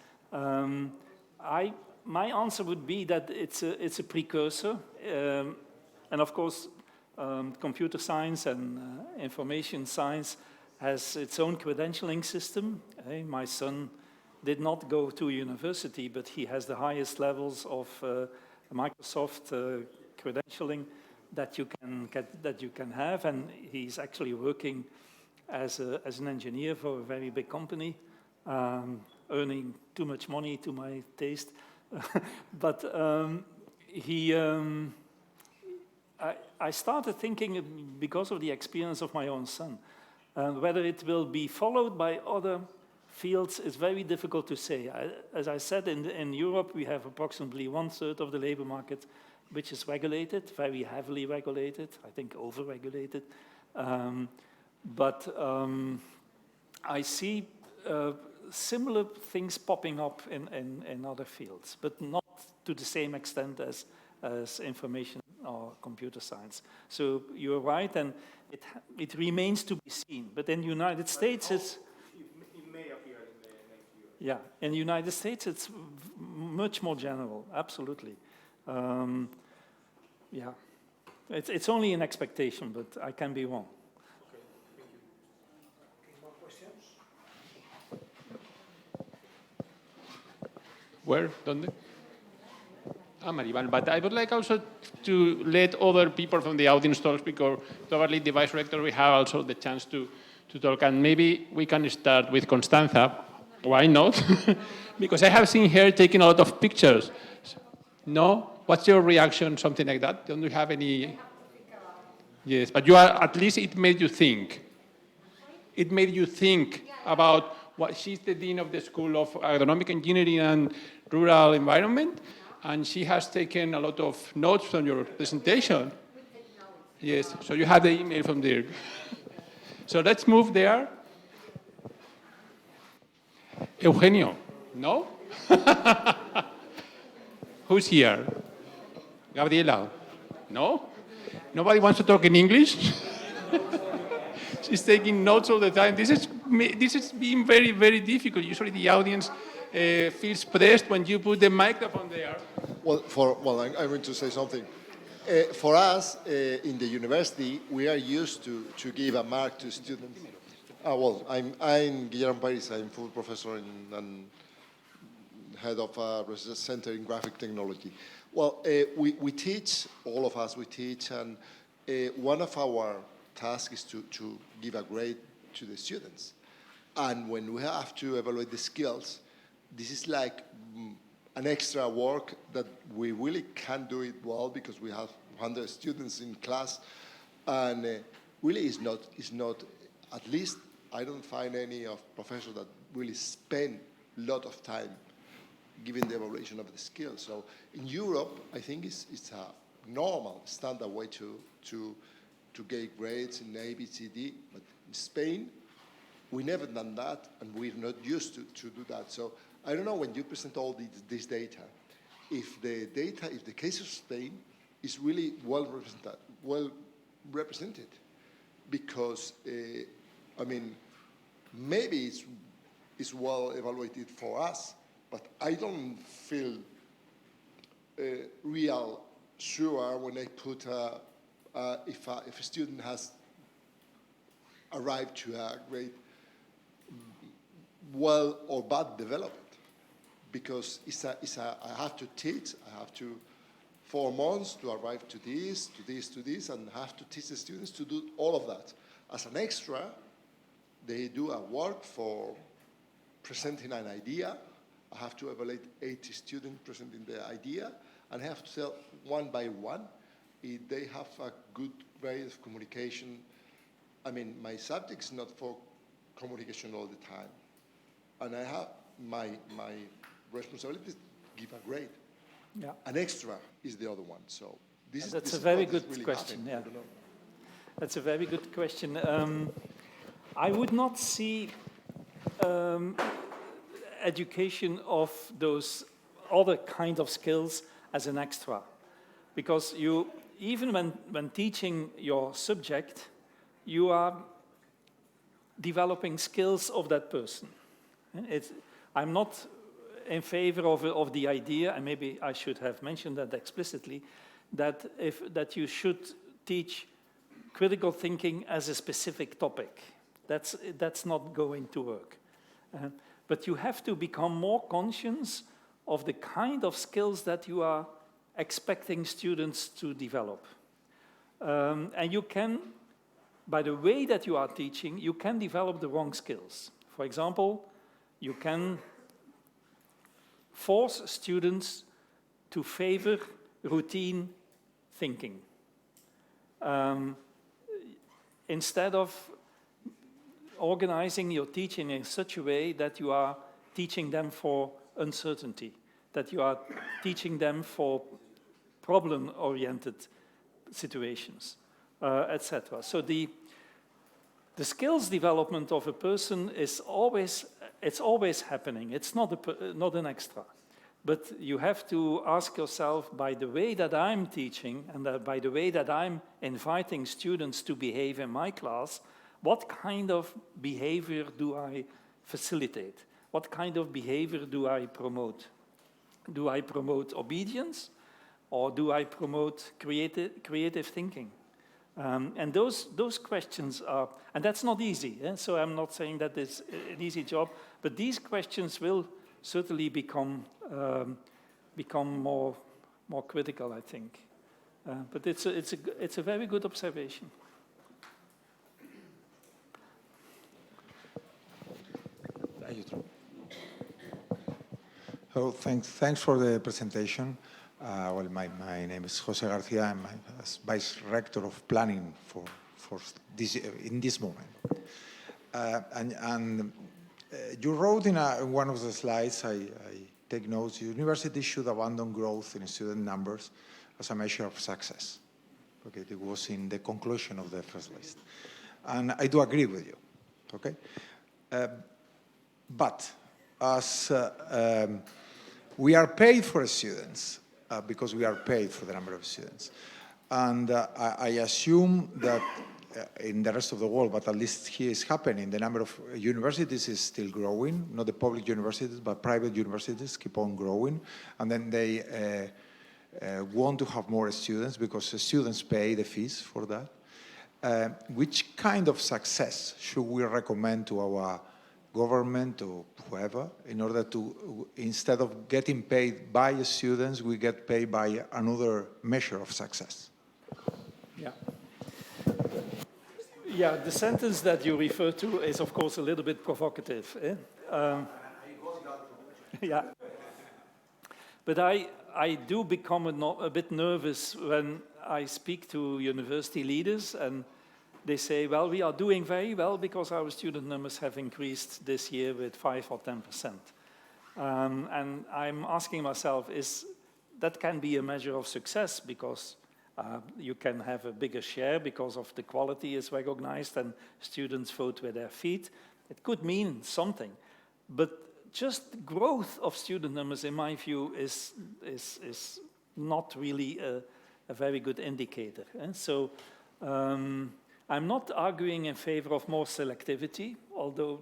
My answer would be that it's a precursor, and of course, computer science and information science has its own credentialing system. My son did not go to university, but he has the highest levels of Microsoft credentialing that you can have, and he's actually working as an engineer for a very big company, earning too much money to my taste. But I started thinking, because of the experience of my own son, whether it will be followed by other fields is very difficult to say. As I said, in Europe, we have approximately 1/3 of the labor market which is regulated, very heavily regulated, I think over-regulated. But I see similar things popping up in other fields, but not to the same extent as information or computer science. So you're right, and it remains to be seen. But in the United States, it's... It may appear in the next year. Yeah, in the United States, it's much more general, absolutely. Yeah, it's only an expectation, but I can be wrong. Okay, thank you. Okay, more questions? Where? ¿Dónde? Maribel, but I would like also to let other people from the audience talk, because probably the vice rector we have also the chance to talk, and maybe we can start with Constanza. Why not? Because I have seen her taking a lot of pictures. No? What's your reaction, something like that? Don't you have any? Yes, but you are, at least it made you think. It made you think about what she's the dean of the School of Agronomic Engineering and Rural Environment, and she has taken a lot of notes from your presentation. Yes, so you have the email from Dirk. So let's move there. Eugenio, no? Who's here? Gabriela, no? Nobody wants to talk in English? She's taking notes all the time. This is being very, very difficult. Usually the audience feels pressed when you put the microphone there. Well, I'm going to say something. For us, in the university, we are used to give a mark to students. I'm Guillermo Paris. I'm full professor and head of a research center in graphic technology. Well, we teach, all of us, we teach, and one of our tasks is to give a grade to the students. And when we have to evaluate the skills, this is like an extra work that we really can't do it well because we have 100 students in class, and really is not, at least I don't find any of professors that really spend a lot of time giving the evaluation of the skills. So in Europe, I think it's a normal, standard way to get grades in A, B, C, D, but in Spain, we never done that, and we're not used to do that. So I don't know, when you present all this data, if the case of Spain is really well represented, because I mean, maybe it's well evaluated for us, but I don't feel real sure when I put if a student has arrived to a grade well or bad development, because I have to teach, I have to 4 months to arrive to this, and have to teach the students to do all of that. As an extra, they do a work for presenting an idea. I have to evaluate 80 students presenting the idea, and I have to tell one by one if they have a good way of communication. I mean, my subject is not for communication all the time, and I have my responsibility is to give a grade. Yeah. An extra is the other one. So that's a very good question. Yeah. That's a very good question. I would not see education of those other kind of skills as an extra, because you, even when teaching your subject, you are developing skills of that person. I'm not in favor of the idea, and maybe I should have mentioned that explicitly, that you should teach critical thinking as a specific topic. That's not going to work. But you have to become more conscious of the kind of skills that you are expecting students to develop. And you can, by the way that you are teaching, you can develop the wrong skills. For example, you can force students to favor routine thinking instead of organizing your teaching in such a way that you are teaching them for uncertainty, that you are teaching them for problem-oriented situations, etc. So the skills development of a person is always happening. It's not an extra. But you have to ask yourself, by the way that I'm teaching and by the way that I'm inviting students to behave in my class, what kind of behavior do I facilitate? What kind of behavior do I promote? Do I promote obedience, or do I promote creative thinking? And those questions are, and that's not easy, so I'm not saying that it's an easy job, but these questions will certainly become become more critical, I think. But it's a very good observation. So thanks for the presentation. Well, my name is Jose Garcia. I'm Vice Rector of Planning for this in this moment. You wrote in one of the slides, I take notes, universities should abandon growth in student numbers as a measure of success. Okay, it was in the conclusion of the first list. And I do agree with you, okay? But as we are paid for students, because we are paid for the number of students. And I assume that in the rest of the world, but at least here is happening, the number of universities is still growing, not the public universities, but private universities keep on growing. And then they want to have more students because the students pay the fees for that. Which kind of success should we recommend to our government or whoever in order to, instead of getting paid by students, we get paid by another measure of success? Yeah. Yeah, the sentence that you refer to is, of course, a little bit provocative. Yeah. But I do become a bit nervous when I speak to university leaders and they say, well, we are doing very well because our student numbers have increased this year with 5 or 10%. And I'm asking myself, that can be a measure of success because you can have a bigger share because of the quality is recognized and students vote with their feet. It could mean something. But just growth of student numbers, in my view, is not really a very good indicator. So I'm not arguing in favor of more selectivity, although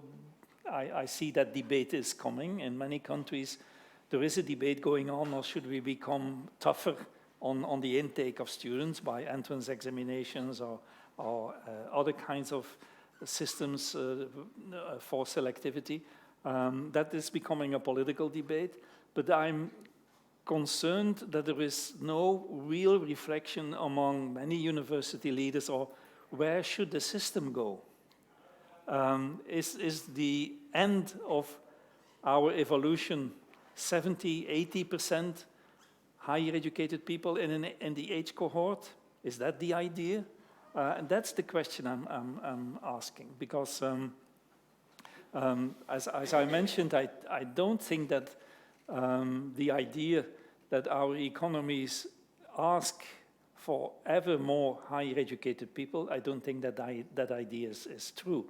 I see that debate is coming. In many countries, there is a debate going on, or should we become tougher on the intake of students by entrance examinations or other kinds of systems for selectivity. That is becoming a political debate, but I'm concerned that there is no real reflection among many university leaders or where should the system go? Is the end of our evolution 70, 80% higher educated people in the age cohort? Is that the idea? And that's the question I'm asking, because as I mentioned, I don't think that the idea that our economies ask for ever more higher educated people, I don't think that that idea is true.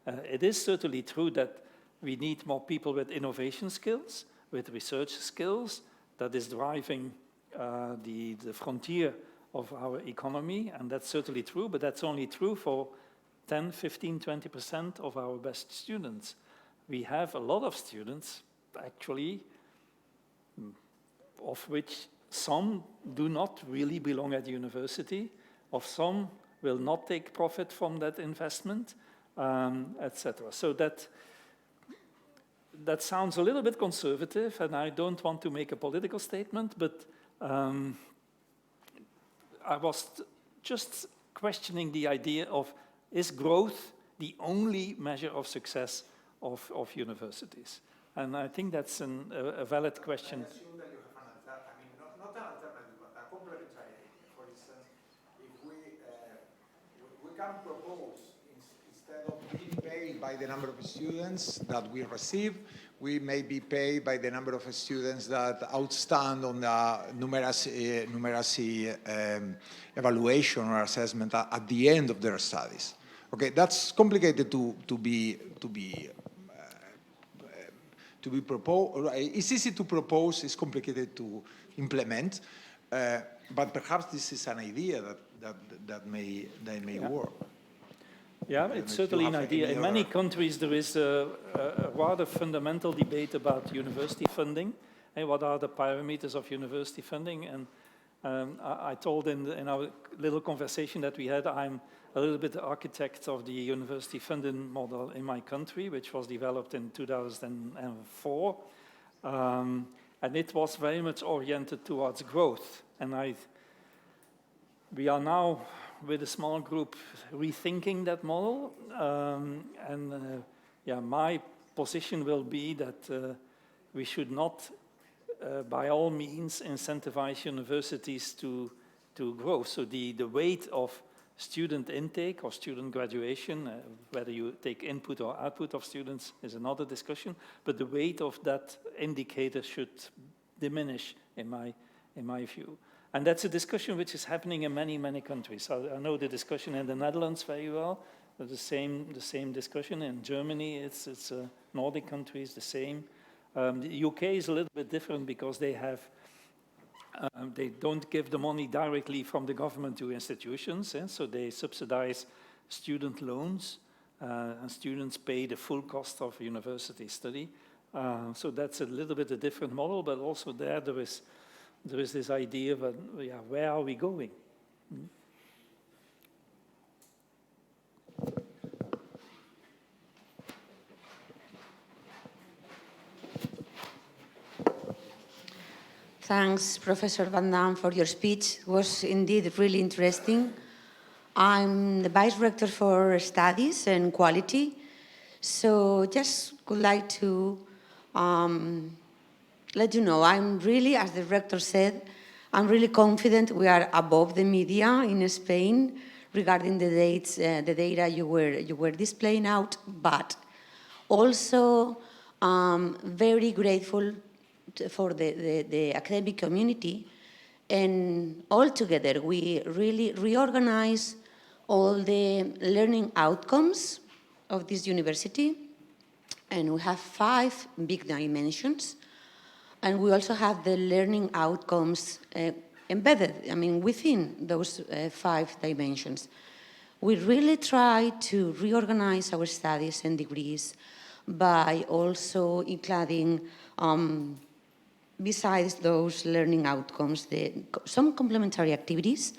It is certainly true that we need more people with innovation skills, with research skills, that is driving the frontier of our economy, and that's certainly true, but that's only true for 10, 15, 20% of our best students. We have a lot of students, actually, of which some do not really belong at university, of some will not take profit from that investment, etc. So that sounds a little bit conservative, and I don't want to make a political statement, but I was just questioning the idea of, is growth the only measure of success of universities? And I think that's a valid question. Can propose, instead of being paid by the number of students that we receive, we may be paid by the number of students that outstand on the numeracy evaluation or assessment at the end of their studies. Okay, that's complicated to be proposed. It's easy to propose. It's complicated to implement. But perhaps this is an idea that may work. Yeah, it's certainly an idea. In many countries, there is a rather fundamental debate about university funding and what are the parameters of university funding. And I told in our little conversation that we had, I'm a little bit the architect of the university funding model in my country, which was developed in 2004. And it was very much oriented towards growth. And we are now, with a small group, rethinking that model. My position will be that we should not, by all means, incentivize universities to grow. So the weight of student intake or student graduation, whether you take input or output of students is another discussion, but the weight of that indicator should diminish, in my view. And that's a discussion which is happening in many, many countries. I know the discussion in the Netherlands very well. The same discussion in Germany. It's Nordic countries, the same. The UK is a little bit different because they don't give the money directly from the government to institutions, so they subsidize student loans, and students pay the full cost of university study. So that's a little bit a different model, but also there is this idea of, where are we going? Thanks, Professor Van Damme, for your speech. It was indeed really interesting. I'm the Vice Rector for Studies and Quality, so just would like to let you know, I'm really, as the Rector said, I'm really confident we are above the media in Spain regarding the data you were displaying out, but also very grateful for the academic community, and all together we really reorganize all the learning outcomes of this university, and we have 5 big dimensions, and we also have the learning outcomes embedded, within those 5 dimensions. We really try to reorganize our studies and degrees by also including besides those learning outcomes, some complementary activities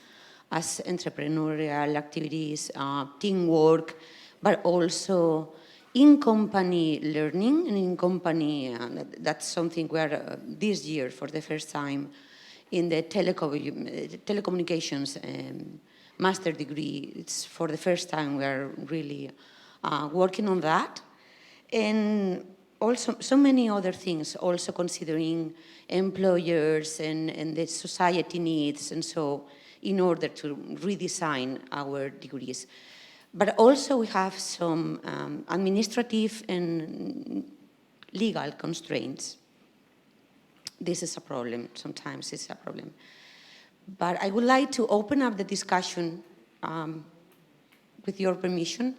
as entrepreneurial activities, teamwork, but also in-company learning. And in-company, that's something where this year, for the first time, in the telecommunications master degree, it's for the first time we're really working on that. And also so many other things, also considering employers and the society needs, and so in order to redesign our degrees. But also we have some administrative and legal constraints. This is a problem, sometimes it's a problem. But I would like to open up the discussion with your permission,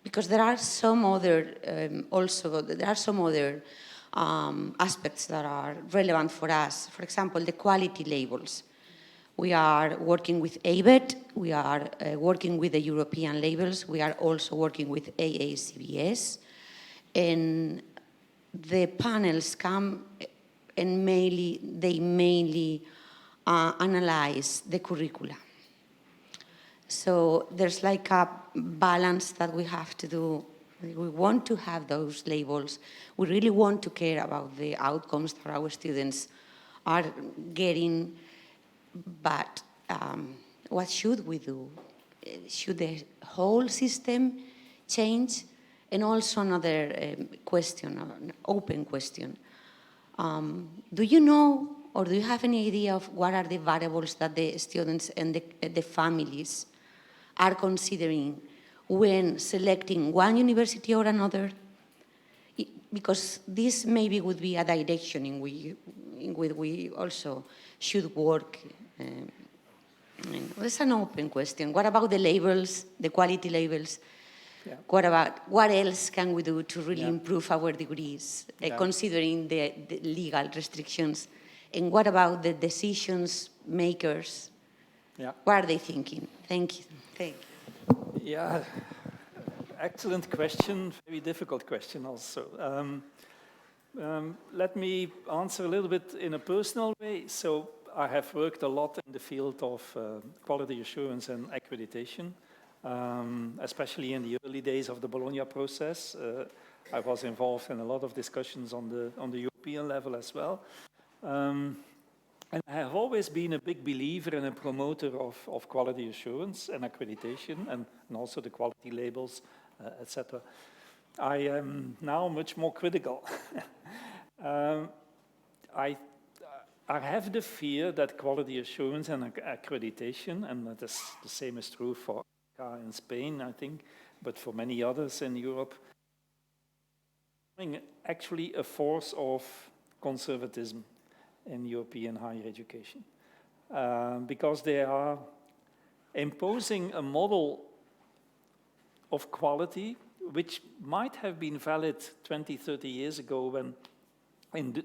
because there are some other aspects that are relevant for us. For example, the quality labels. We are working with ABET, we are working with the European labels, we are also working with AACBS, and the panels come and they mainly analyze the curricula. So there's like a balance that we have to do. We want to have those labels. We really want to care about the outcomes that our students are getting, but what should we do? Should the whole system change? And also another question, an open question. Do you know, or do you have any idea of what are the variables that the students and the families are considering when selecting one university or another? Because this maybe would be a direction in which we also should work. It's an open question. What about the labels, the quality labels? Yeah. What else can we do to really improve our degrees, considering the legal restrictions? And what about the decisions makers? Yeah. What are they thinking? Thank you. Thank you. Yeah, excellent question, very difficult question also. Let me answer a little bit in a personal way. So I have worked a lot in the field of quality assurance and accreditation, especially in the early days of the Bologna process. I was involved in a lot of discussions on the European level as well. And I have always been a big believer and a promoter of quality assurance and accreditation and also the quality labels, etc. I am now much more critical. I have the fear that quality assurance and accreditation, and that is the same is true for in Spain, I think, but for many others in Europe, actually a force of conservatism in European higher education, because they are imposing a model of quality which might have been valid 20, 30 years ago when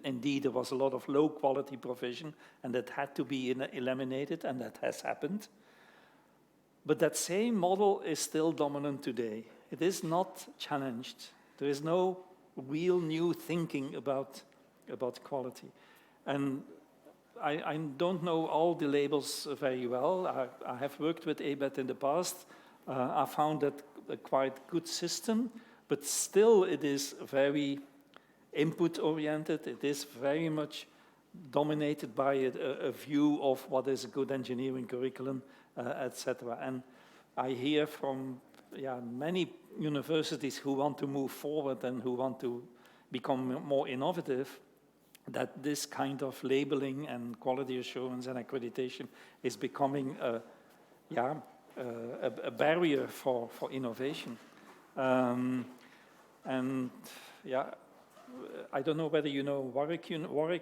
indeed there was a lot of low quality provision and that had to be eliminated, and that has happened. But that same model is still dominant today. It is not challenged. There is no real new thinking about quality. And I don't know all the labels very well. I have worked with ABET in the past. I found that a quite good system, but still it is very input-oriented. It is very much dominated by a view of what is a good engineering curriculum, etc. And I hear from many universities who want to move forward and who want to become more innovative, that this kind of labeling and quality assurance and accreditation is becoming a barrier for innovation. And I don't know whether you know Warwick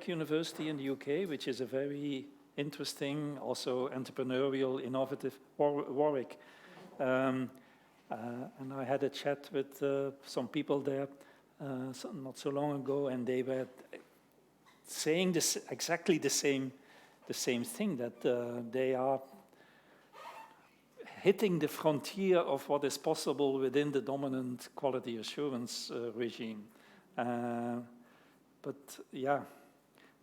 University in the UK, which is a very interesting, also entrepreneurial, innovative Warwick. And I had a chat with some people there not so long ago, and they were saying exactly the same thing, that they are hitting the frontier of what is possible within the dominant quality assurance regime. But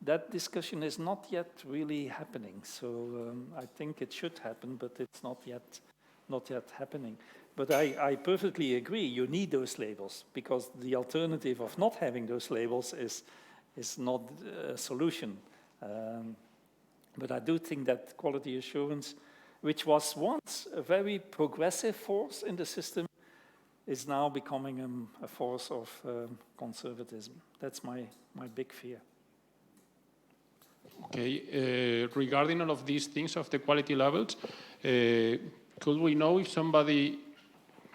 that discussion is not yet really happening. So I think it should happen, but it's not yet happening. But I perfectly agree. You need those labels, because the alternative of not having those labels is not a solution. But I do think that quality assurance, which was once a very progressive force in the system, is now becoming a force of conservatism. That's my big fear. Okay, regarding all of these things of the quality levels, could we know if somebody,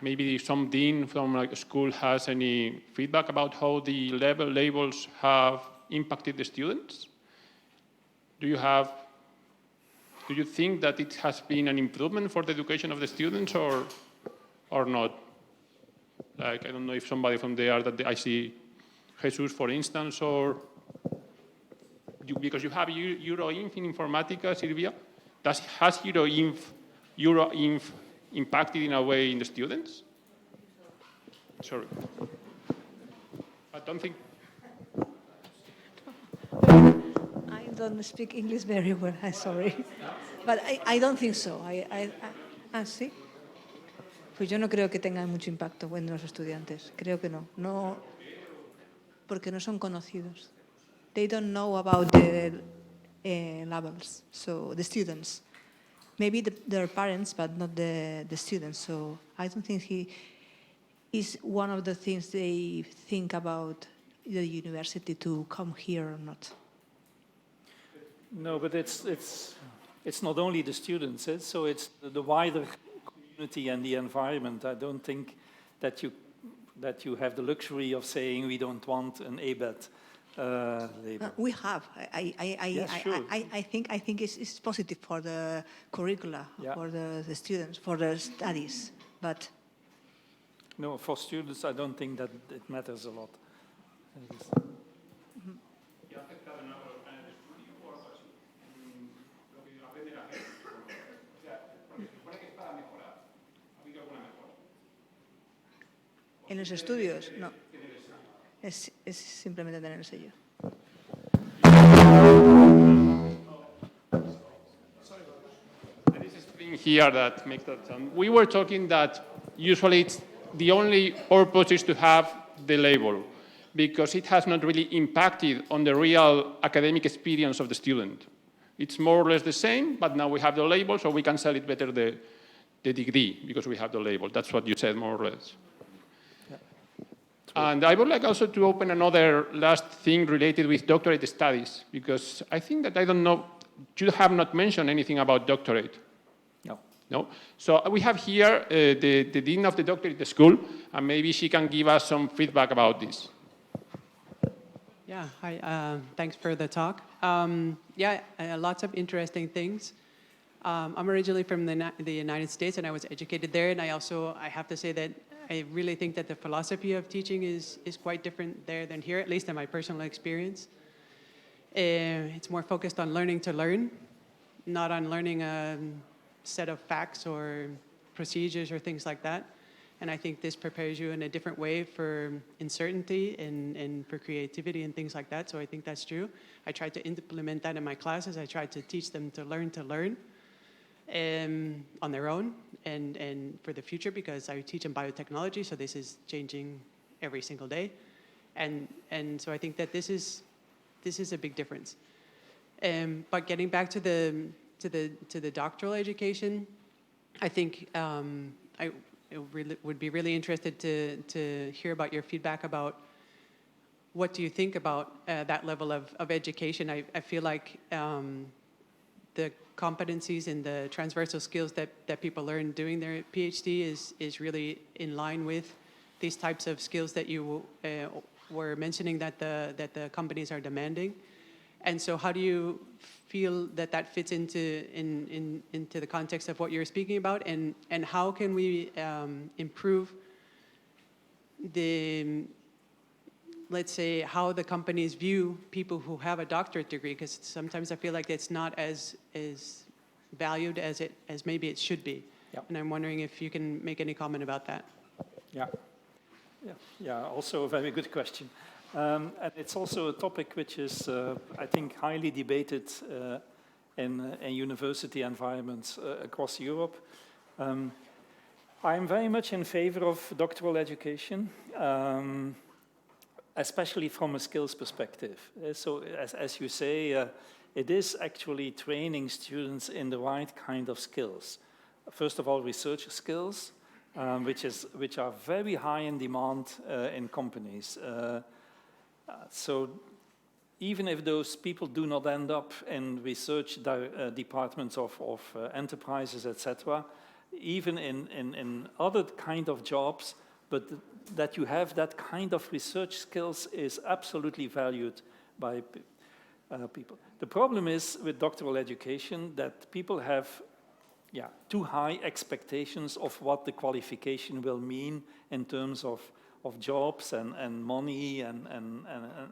maybe some dean from a school, has any feedback about how the labels have impacted the students? Do you think that it has been an improvement for the education of the students or not? Like, I don't know if somebody from there that I see, Jesus, for instance, or because you have Euroinf in Informatica, Silvia. Has Euroinf impacted in a way in the students? Sorry. I don't think. I don't speak English very well, I'm sorry. But I don't think so. ¿Sí? Pues yo no creo que tengan mucho impacto en los estudiantes. Creo que no. No, porque no son conocidos. They don't know about the levels, so the students. Maybe their parents, but not the students. So I don't think he is one of the things they think about the university to come here or not. No, but it's not only the students, so it's the wider community and the environment. I don't think that you have the luxury of saying we don't want an ABET label. We have. Sure. I think it's positive for the curricula, for the students, for the studies, but no, for students, I don't think that it matters a lot. En los estudios, no. Es simplemente tener el sello. There is a thing here that makes that sound. We were talking that usually the only purpose is to have the label. because it has not really impacted on the real academic experience of the student. It's more or less the same, but now we have the label, so we can sell it better the degree because we have the label. That's what you said, more or less. Yeah. And I would like also to open another last thing related with doctorate studies, because I think that, I don't know, you have not mentioned anything about doctorate. No? So we have here the dean of the doctorate school, and maybe she can give us some feedback about this. Yeah, hi, thanks for the talk. Lots of interesting things. I'm originally from the United States, and I was educated there, and I have to say that I really think that the philosophy of teaching is quite different there than here, at least in my personal experience. It's more focused on learning to learn, not on learning a set of facts or procedures or things like that. And I think this prepares you in a different way for uncertainty and for creativity and things like that. So I think that's true. I tried to implement that in my classes. I tried to teach them to learn on their own and for the future, because I teach in biotechnology, so this is changing every single day. And so I think that this is a big difference. But getting back to the doctoral education, I think I would be really interested to hear about your feedback about what do you think about that level of education. I feel like the competencies and the transversal skills that people learn doing their PhD is really in line with these types of skills that you were mentioning that the companies are demanding. And so how do you feel that fits into the context of what you're speaking about, and how can we improve let's say, how the companies view people who have a doctorate degree, because sometimes I feel like it's not as valued as maybe it should be. Yep. And I'm wondering if you can make any comment about that. Yeah, also a very good question. And it's also a topic which is, I think, highly debated in university environments across Europe. I'm very much in favor of doctoral education, especially from a skills perspective. So, as you say, it is actually training students in the right kind of skills. First of all, research skills, which are very high in demand in companies. So even if those people do not end up in research departments of enterprises, etc., even in other kind of jobs, but that you have that kind of research skills is absolutely valued by people. The problem is with doctoral education that people have too high expectations of what the qualification will mean in terms of jobs and money and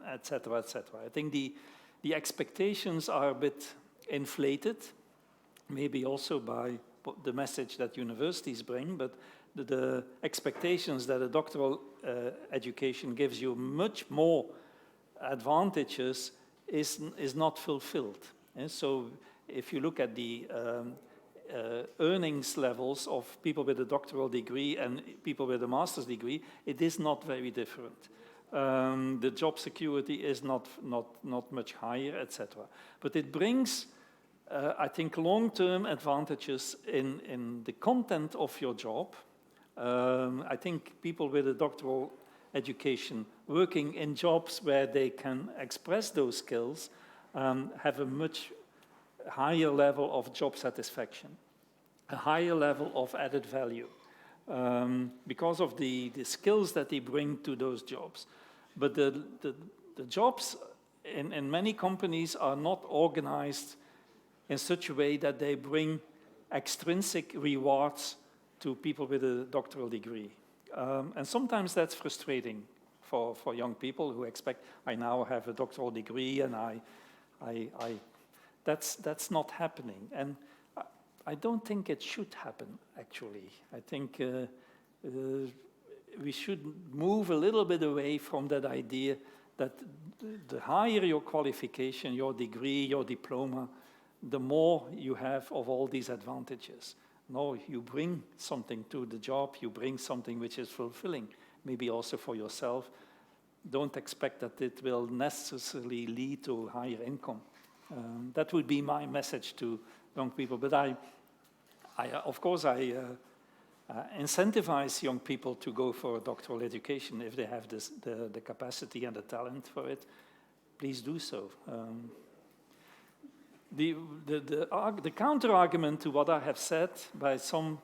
et cetera, et cetera. I think the expectations are a bit inflated, maybe also by the message that universities bring, but the expectations that a doctoral education gives you much more advantages is not fulfilled. And so if you look at the earnings levels of people with a doctoral degree and people with a master's degree, it is not very different. The job security is not much higher, etc. But it brings, I think, long-term advantages in the content of your job. I think people with a doctoral education working in jobs where they can express those skills have a much higher level of job satisfaction, a higher level of added value because of the skills that they bring to those jobs. But the jobs in many companies are not organized in such a way that they bring extrinsic rewards to people with a doctoral degree. And sometimes that's frustrating for young people who expect, I now have a doctoral degree and that's not happening. And I don't think it should happen, actually. I think we should move a little bit away from that idea that the higher your qualification, your degree, your diploma, the more you have of all these advantages. No, you bring something to the job, you bring something which is fulfilling, maybe also for yourself. don't expect that it will necessarily lead to higher income. That would be my message to young people. But of course, I incentivize young people to go for a doctoral education if they have the capacity and the talent for it. Please do so. The counter-argument to what I have said by some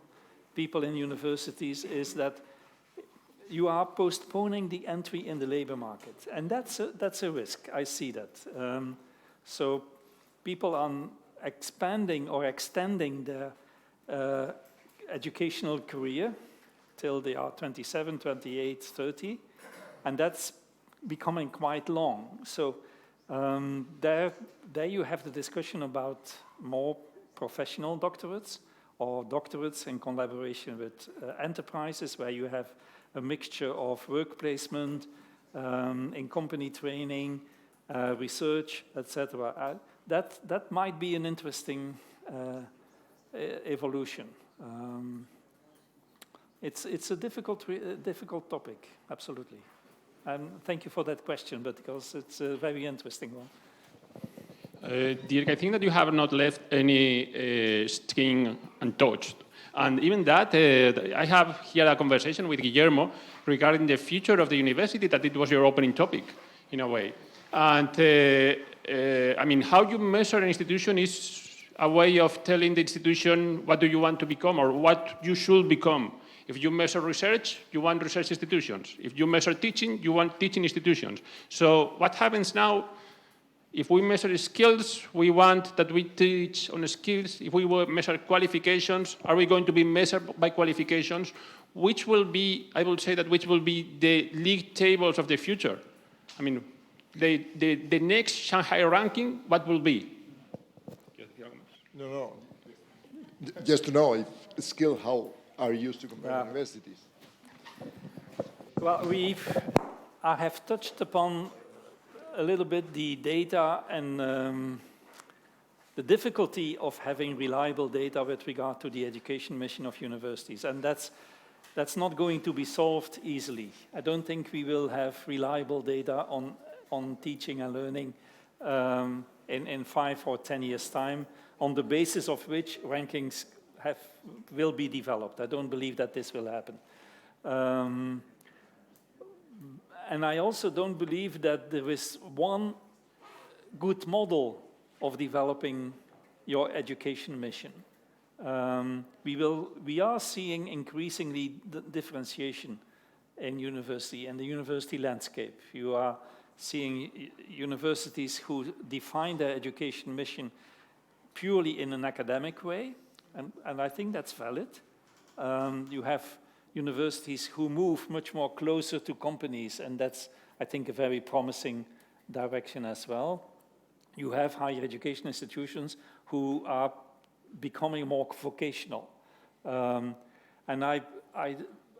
people in universities is that you are postponing the entry in the labor market. And that's a risk. I see that. So people are expanding or extending their educational career till they are 27, 28, 30. And that's becoming quite long. So there you have the discussion about more professional doctorates or doctorates in collaboration with enterprises where you have a mixture of work placement, in company training, research, etc. That might be an interesting evolution. It's a difficult topic, absolutely. And thank you for that question, because it's a very interesting one. Dirk, I think that you have not left any skin untouched. And even that, I have here a conversation with Guillermo regarding the future of the university, that it was your opening topic, in a way. And I mean, how you measure an institution is a way of telling the institution what do you want to become or what you should become. If you measure research, you want research institutions. If you measure teaching, you want teaching institutions. So what happens now? If we measure skills, we want that we teach on skills. If we measure qualifications, are we going to be measured by qualifications? Which will be, I would say that which will be the league tables of the future? I mean, the next Shanghai ranking, what will be? No. Just to know if skill, how are used to compare universities? Well, I have touched upon a little bit the data and the difficulty of having reliable data with regard to the education mission of universities. And that's not going to be solved easily. I don't think we will have reliable data on teaching and learning in 5 or 10 years' time, on the basis of which rankings will be developed. I don't believe that this will happen. And I also don't believe that there is one good model of developing your education mission. We are seeing increasingly differentiation in the university landscape. You are seeing universities who define their education mission purely in an academic way, and I think that's valid. You have universities who move much more closer to companies, and that's, I think, a very promising direction as well. You have higher education institutions who are becoming more vocational. And I'm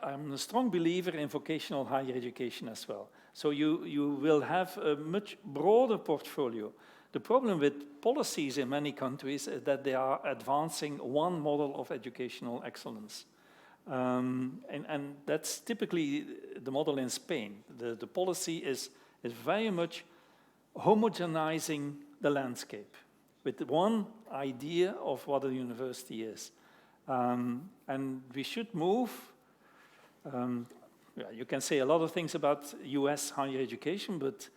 a strong believer in vocational higher education as well. So you will have a much broader portfolio. The problem with policies in many countries is that they are advancing one model of educational excellence. And that's typically the model in Spain. The policy is very much homogenizing the landscape with one idea of what a university is. And we should move. You can say a lot of things about US higher education, but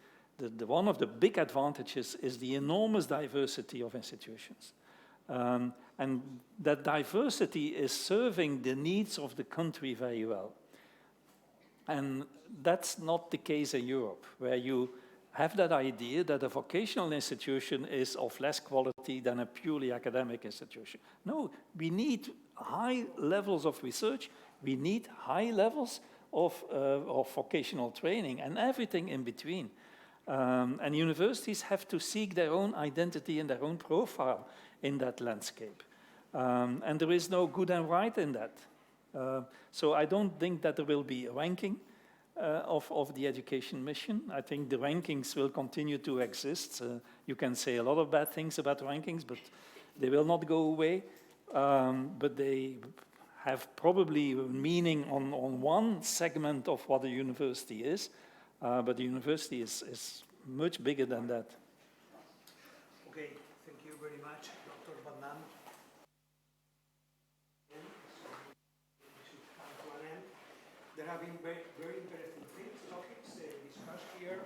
one of the big advantages is the enormous diversity of institutions. And that diversity is serving the needs of the country very well. And that's not the case in Europe, where you have that idea that a vocational institution is of less quality than a purely academic institution. No, we need high levels of research, we need high levels of vocational training and everything in between. And universities have to seek their own identity and their own profile in that landscape. And there is no good and right in that. So I don't think that there will be a ranking of the education mission. I think the rankings will continue to exist. You can say a lot of bad things about rankings, but they will not go away. But they have probably meaning on one segment of what a university is. But the university is much bigger than that. Okay, thank you very much, Dr. Van Damme. There have been very interesting topics discussed here.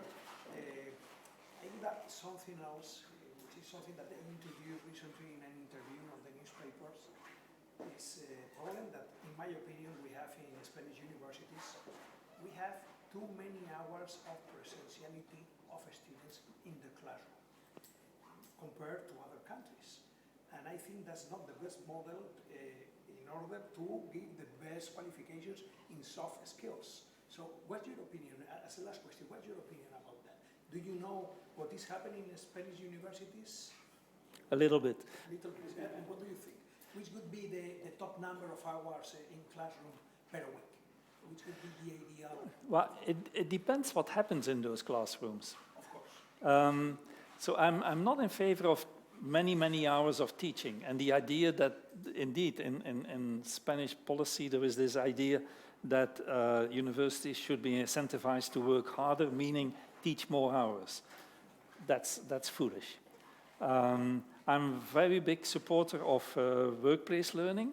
I would add something else, which is something that I interviewed recently in an interview of the newspapers. It's a problem that, in my opinion, we have in Spanish universities. We have too many hours of presentiality of students in the classroom compared to other countries. And I think that's not the best model in order to give the best qualifications in soft skills. So what's your opinion, as a last question, what's your opinion about that? Do you know what is happening in Spanish universities? A little bit. And what do you think? Which would be the top number of hours in classroom per week? Which would be the ideal? Well, it depends what happens in those classrooms. Of course. So I'm not in favor of many hours of teaching, and the idea that indeed in Spanish policy there is this idea that universities should be incentivized to work harder, meaning teach more hours. That's foolish. I'm a very big supporter of workplace learning,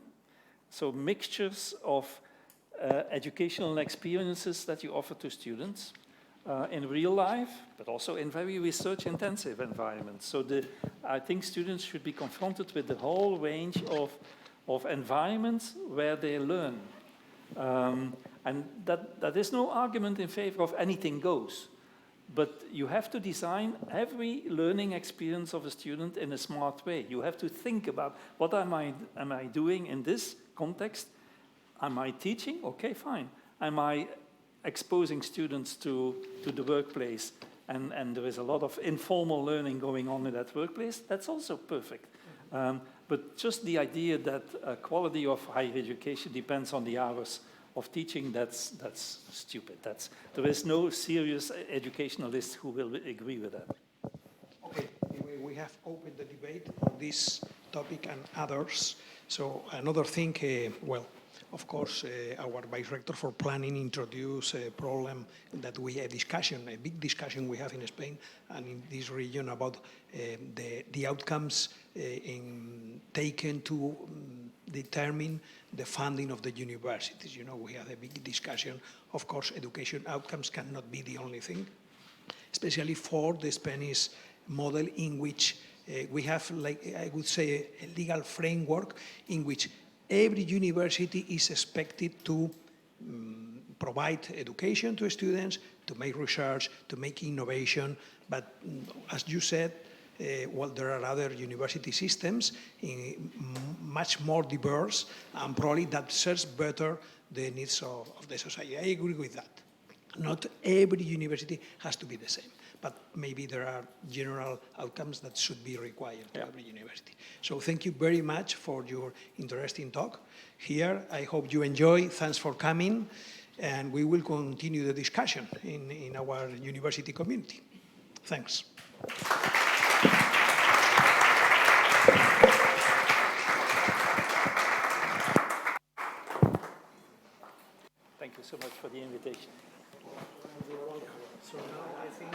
so mixtures of educational experiences that you offer to students in real life, but also in very research-intensive environments. So I think students should be confronted with the whole range of environments where they learn. And that is no argument in favor of anything goes. But you have to design every learning experience of a student in a smart way. You have to think about, what am I doing in this context? Am I teaching? Okay, fine. Am I exposing students to the workplace? And there is a lot of informal learning going on in that workplace. That's also perfect. But just the idea that quality of higher education depends on the hours of teaching, that's stupid. There is no serious educationalist who will agree with that. Okay, we have opened the debate on this topic and others. So another thing, well, of course, our Vice Rector for Planning introduced a problem that a big discussion we have in Spain and in this region about the outcomes taken to determine the funding of the universities. You know, we had a big discussion. Of course, education outcomes cannot be the only thing, especially for the Spanish model in which we have, like I would say, a legal framework in which every university is expected to provide education to students, to make research, to make innovation. But as you said, well, there are other university systems much more diverse, and probably that serves better the needs of the society. I agree with that. Not every university has to be the same, but maybe there are general outcomes that should be required to every university. So thank you very much for your interesting talk here. I hope you enjoy. Thanks for coming, and we will continue the discussion in our university community. Thanks. Thank you so much for the invitation. You're welcome. So now I think